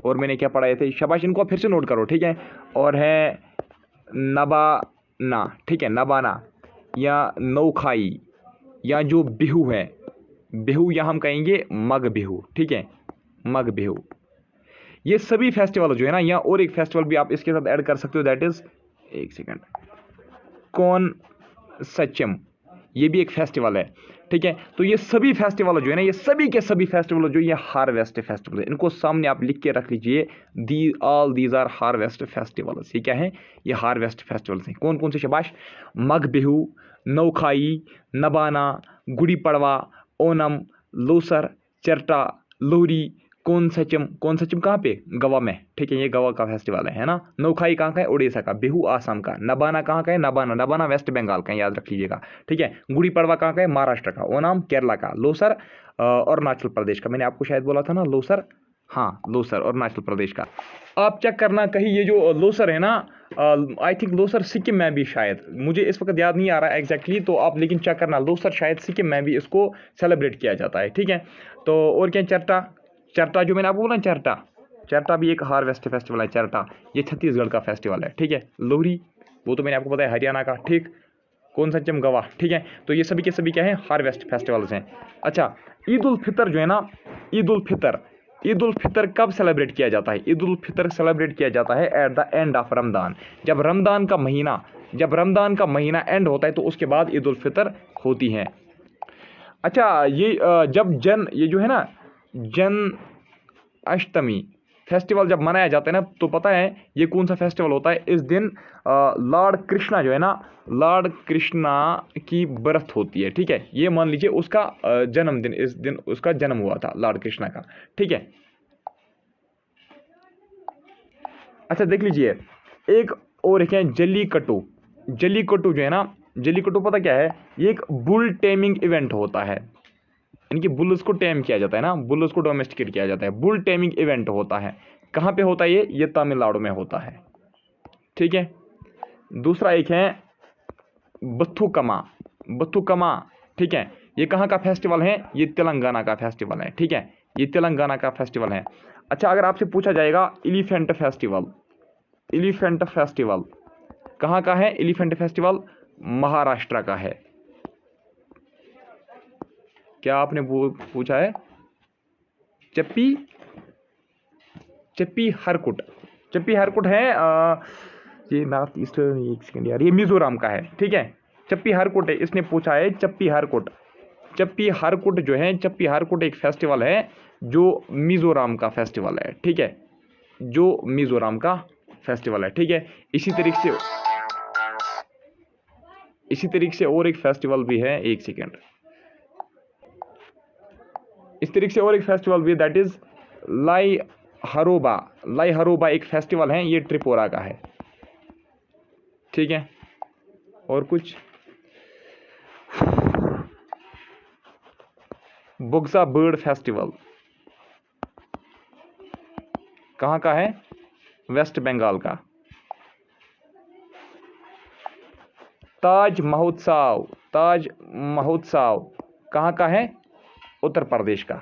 Speaker 1: और मैंने क्या पढ़ाए थे? शाबाश, इनको आप फिर से नोट करो, ठीक है। और है नबाना, ठीक है, नबाना या नौखाई, या जो बिहू है, बिहू या हम कहेंगे मग बिहू, ठीक है, मग बिहू। ये सभी फेस्टिवल जो है ना, या और एक फेस्टिवल भी आप इसके साथ ऐड कर सकते हो, दैट इज, एक सेकंड, कौन सचिम, ये भी एक फेस्टिवल है, ठीक है। तो ये सभी फेस्टिवल जो है ना, ये सभी के सभी फेस्टिवल जो ये हार्वेस्ट फेस्टिवल है, इनको सामने आप लिख के रख लीजिए, all these are harvest festivals. ये क्या है? ये हार्वेस्ट फेस्टिवल्स हैं। कौन कौन से? शाबाश, मग बिहू, नौखाई, नबाना, गुड़ी पड़वा, ओनम, लोसर, चरटा, लोहरी, कौन सचिम। कौन सचिम कहाँ पे? गोवा में, ठीक है, ये गोवा का फेस्टिवल है ना। नौखाई कहाँ का है? उड़ीसा का। बिहू आसाम का। नबाना कहाँ का है? नबाना, नबाना वेस्ट बंगाल का, याद रख लीजिएगा, ठीक है। गुड़ी पड़वा कहाँ का है? महाराष्ट्र का। ओनम केरला का। लोसर अरुणाचल प्रदेश का। मैंने आपको शायद बोला था ना लोसर, हाँ, लोसर अरुणाचल प्रदेश का। आप चेक करना कहीं, ये जो लोसर है ना, आई थिंक लोसर सिक्किम में भी, शायद मुझे इस वक्त याद नहीं आ रहा एग्जैक्टली, तो आप लेकिन चेक करना, लोसर शायद सिक्किम में भी इसको सेलिब्रेट किया जाता है, ठीक है। तो और क्या? चरटा, चरटा जो मैंने आपको बोला, चरटा, चरटा भी एक हार्वेस्ट फेस्टिवल है। चरटा ये छत्तीसगढ़ का फेस्टिवल है, ठीक है। लोहरी वो तो मैंने आपको बताया हरियाणा का, ठीक। कौन सा? गवा, ठीक है। तो ये सभी के सभी क्या है? हार्वेस्ट फेस्टिवल्स हैं। अच्छा, ईद उल फितर जो है ना, ईद उल फितर, ईद उल फितर कब सेलिब्रेट किया जाता है? ईद उल फितर सेलिब्रेट किया जाता है at the end of Ramadan. जब रमदान का महीना एंड होता है तो उसके बाद ईद उल फितर होती है। अच्छा, ये ये जो है ना, जन अष्टमी फेस्टिवल जब मनाया जाता है ना, तो पता है ये कौन सा फेस्टिवल होता है? इस दिन लॉर्ड कृष्णा जो है ना, लॉर्ड कृष्णा की बर्थ होती है, ठीक है। ये मान लीजिए उसका जन्मदिन, इस दिन उसका जन्म हुआ था लॉर्ड कृष्णा का, ठीक है। अच्छा देख लीजिए, एक और है जल्लीकट्टू। जल्लीकट्टू जो है ना, जल्लीकट्टू पता क्या है? ये एक बुल टेमिंग इवेंट होता है, यानी कि बुल्स को टेम किया जाता है ना, बुल्स को डोमेस्टिकेट किया जाता है, बुल टेमिंग इवेंट होता है। कहाँ पे होता है ये तमिलनाडु में होता है, ठीक है। दूसरा एक है बथुकमा, बथुकमा, ठीक है। ये कहाँ का फेस्टिवल है? ये तेलंगाना का फेस्टिवल है, ठीक है, ये तेलंगाना का फेस्टिवल है। अच्छा, अगर आपसे पूछा जाएगा एलिफेंट फेस्टिवल, एलिफेंट फेस्टिवल कहाँ का है? एलिफेंट फेस्टिवल महाराष्ट्र का है। क्या आपने पूछा है? चप्पी, चप्पी हरकुट, चप्पी हरकुट है ये नॉर्थ ईस्टर्न, एक सेकंड यार, ये मिजोरम का है, ठीक है। चप्पी हरकुट है, इसने पूछा है चप्पी हरकुट। चप्पी हरकुट जो है, चप्पी हरकुट एक फेस्टिवल है जो मिजोरम का फेस्टिवल है, ठीक है, जो मिजोरम का फेस्टिवल है, ठीक है। इसी तरीके से और एक फेस्टिवल भी है, एक सेकेंड, इस तरीके से और एक फेस्टिवल भी, दैट इज लाई हरोबा, लाई हरोबा एक फेस्टिवल है, ये त्रिपुरा का है, ठीक है। और कुछ, बुग्सा बर्ड फेस्टिवल कहाँ का है? वेस्ट बंगाल का। ताज महोत्सव, ताज महोत्सव कहाँ का है? उत्तर प्रदेश का,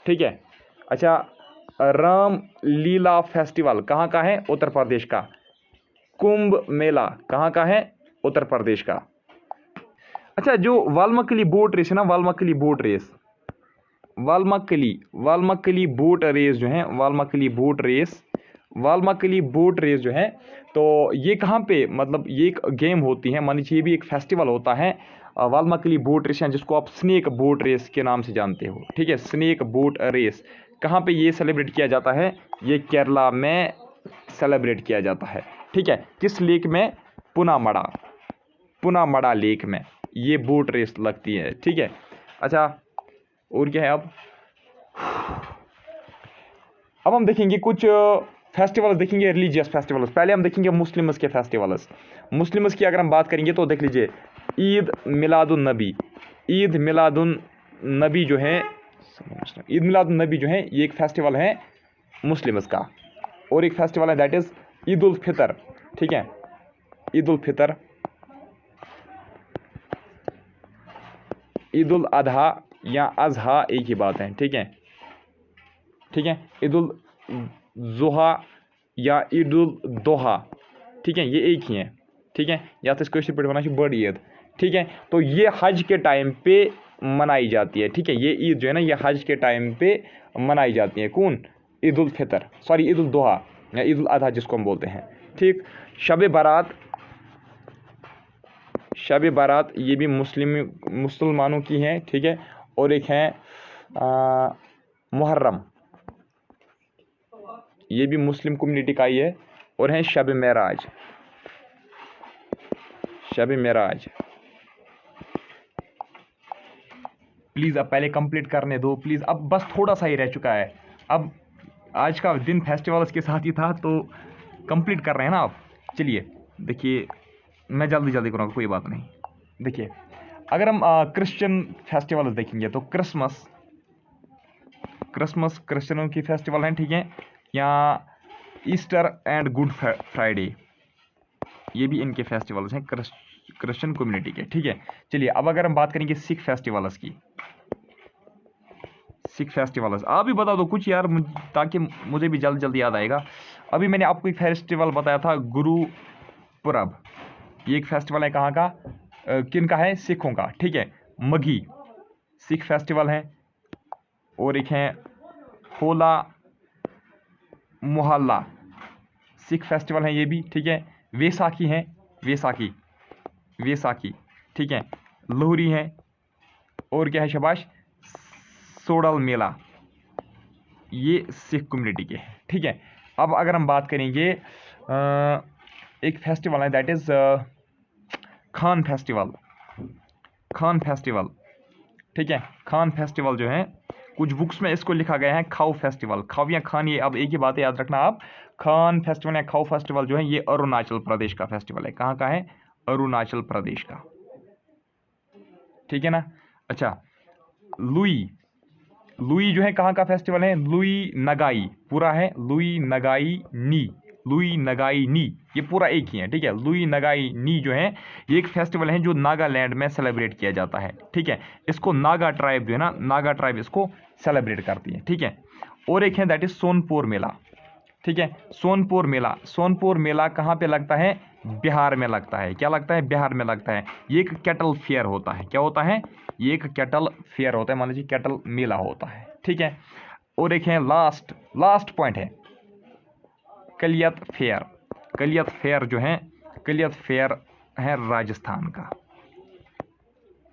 Speaker 1: ठीक है। अच्छा, राम लीला फेस्टिवल कहाँ का है? उत्तर प्रदेश का। कुंभ मेला कहाँ का है? उत्तर प्रदेश का। अच्छा, जो वाल्मीकि बोट रेस है ना, Valmiki boat race, Valmiki boat race जो है, वाल्मीकि बोट रेस जो है, तो ये कहाँ पे, मतलब ये एक गेम होती है, मान लीजिए ये भी एक फेस्टिवल होता है वाल्मीकि बोट रेस, जिसको आप स्नेक बोट रेस के नाम से जानते हो, ठीक है। स्नेक बोट रेस कहाँ पे ये सेलिब्रेट किया जाता है? ये केरला में सेलिब्रेट किया जाता है, ठीक है। किस लेक में? पुनामड़ा लेक में ये बोट रेस लगती है, ठीक है। अच्छा, और क्या है? अब हम देखेंगे कुछ फेस्टिवल्स, देखेंगे रिलीजियस फेस्टिवल्स। पहले हम देखेंगे मुस्लिम्स के फेस्टिवल्स। मुस्लिम्स की अगर हम बात करेंगे तो देख लीजिए, ईद मिलादुन नबी, ईद मिलादुन नबी जो है, ईद मिलादुन नबी जो है, ये एक फेस्टिवल है मुस्लिम्स का। और एक फेस्टिवल है दैट इज ईद उल फितर, ठीक है। ईद उल फितर, ईद उल अजहा या अजहा एक ही बात है, ठीक है, ठीक है। ईद उल जुहा या ईद उल दोहा, ठीक है, ये एक ही है, ठीक है। या तो इसको पे बना बड़ी ईद, ठीक है। तो ये हज के टाइम पे मनाई जाती है, ठीक है। ये ईद जो है ना, ये हज के टाइम पे मनाई जाती है। कौन? ईद उल फितर, सॉरी ईद उल दोहा या ईद उल अजहा जिसको हम बोलते हैं, ठीक। शब बारात, शब बारात ये भी मुसलमानों की है, ठीक है। और एक है मुहर्रम, ये भी मुस्लिम कम्युनिटी का ही है। और है शब मेराज, शब मेराज। प्लीज़ अब पहले कंप्लीट करने दो प्लीज़, अब बस थोड़ा सा ही रह चुका है। अब आज का दिन फेस्टिवल्स के साथ ही था, तो कंप्लीट कर रहे हैं ना आप। चलिए देखिए, मैं जल्दी जल्दी करूँगा, कोई बात नहीं। देखिए, अगर हम क्रिश्चियन फेस्टिवल्स देखेंगे तो क्रिसमस क्रिश्चियनों की फेस्टिवल है, ठीक है। या ईस्टर एंड गुड फ्राइडे, ये भी इनके फेस्टिवल्स हैं क्रिश्चियन कम्युनिटी के, ठीक है। चलिए, अब अगर हम बात करेंगे सिख फेस्टिवल्स की, सिख फेस्टिवल्स आप भी बता दो कुछ यार, ताकि मुझे भी जल्द जल्द याद आएगा। अभी मैंने आपको एक फेस्टिवल बताया था, गुरुपुरब, ये एक फेस्टिवल है, कहाँ का? किन का है? सिखों का, ठीक है। मघी सिख फेस्टिवल है। और एक है होला मोहल्ला, सिख फेस्टिवल है ये भी, ठीक है। वैसाखी है, वैसाखी, ठीक है। लोहरी है। और क्या है? शाबाश, सोडल मेला, ये सिख कम्युनिटी के हैं, ठीक है। अब अगर हम बात करेंगे एक फेस्टिवल है दैट इज खान फेस्टिवल, ठीक है। खान फेस्टिवल जो है, कुछ बुक्स में इसको लिखा गया है खाओ फेस्टिवल, खाओ या खान, ये अब एक ही बात है, याद रखना आप। खान फेस्टिवल या खाओ फेस्टिवल जो है, ये अरुणाचल प्रदेश का फेस्टिवल है। कहाँ का है? अरुणाचल प्रदेश का, ठीक है ना। अच्छा, लुई जो है, कहाँ का फेस्टिवल है? लुई नगाई, पूरा है लुई नगाई नी, ये पूरा एक ही है, ठीक है। लुई नगाई नी जो है, ये एक फेस्टिवल है जो नागालैंड में सेलिब्रेट किया जाता है, ठीक है। इसको नागा ट्राइब जो है ना, नागा ट्राइब इसको सेलिब्रेट करती है, ठीक है। और एक है दैट इज सोनपुर मेला, ठीक है। सोनपुर मेला कहाँ पे लगता है? बिहार में लगता है। क्या लगता है? बिहार में लगता है। ये एक कैटल फेयर होता है। क्या होता है? ये एक कैटल फेयर होता है, मान लीजिए कैटल मेला होता है, ठीक है। और एक है लास्ट पॉइंट है कलियत फेयर जो है, कलियत फेयर है राजस्थान का,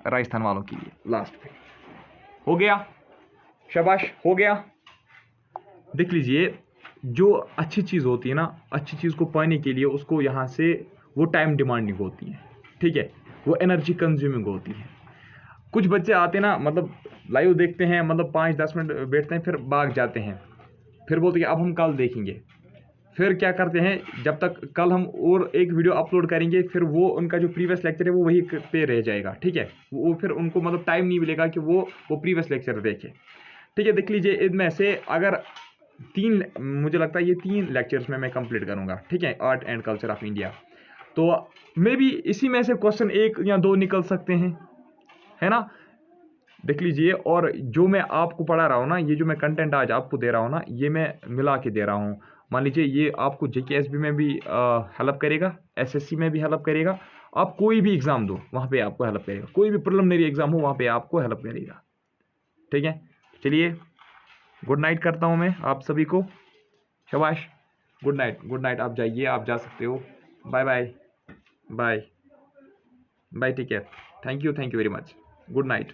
Speaker 1: राजस्थान वालों के लिए लास्ट पे। हो गया, शाबाश, हो गया। देख लीजिए, जो अच्छी चीज़ होती है ना, अच्छी चीज़ को पाने के लिए उसको यहाँ से वो टाइम डिमांडिंग होती है, ठीक है। वो एनर्जी कंज्यूमिंग होती है। कुछ बच्चे आते ना, मतलब लाइव देखते हैं, मतलब 5-10 मिनट बैठते हैं, फिर भाग जाते हैं, फिर बोलते हैं कि अब हम कल देखेंगे। फिर क्या करते हैं, जब तक कल हम और एक वीडियो अपलोड करेंगे, फिर वो उनका जो प्रीवियस लेक्चर है वो वही पे रह जाएगा। ठीक है, वो फिर उनको मतलब टाइम नहीं मिलेगा कि वो प्रीवियस लेक्चर देखें। ठीक है, देख लीजिए इनमें से अगर मुझे लगता है ये 3 लेक्चर्स में मैं कंप्लीट करूंगा। ठीक है, art and culture of India. तो मे बी इसी में से क्वेश्चन 1 या 2 निकल सकते हैं, है ना। देख लीजिए, और जो मैं आपको पढ़ा रहा हूँ ना, ये जो मैं कंटेंट आज आपको दे रहा हूँ ना, ये मैं मिला के दे रहा हूँ। मान लीजिए ये आपको जेकेएसबी में भी हेल्प करेगा, एसएससी में भी हेल्प करेगा। आप कोई भी एग्जाम दो वहाँ पे आपको हेल्प करेगा, कोई भी प्रिलिमिनरी एग्जाम हो वहाँ पे आपको हेल्प करेगा। ठीक है, चलिए गुड नाइट करता हूँ मैं आप सभी को। शाबाश, गुड नाइट, गुड नाइट। आप जाइए, आप जा सकते हो। Bye bye, bye bye, take care. Thank you very much. Good night.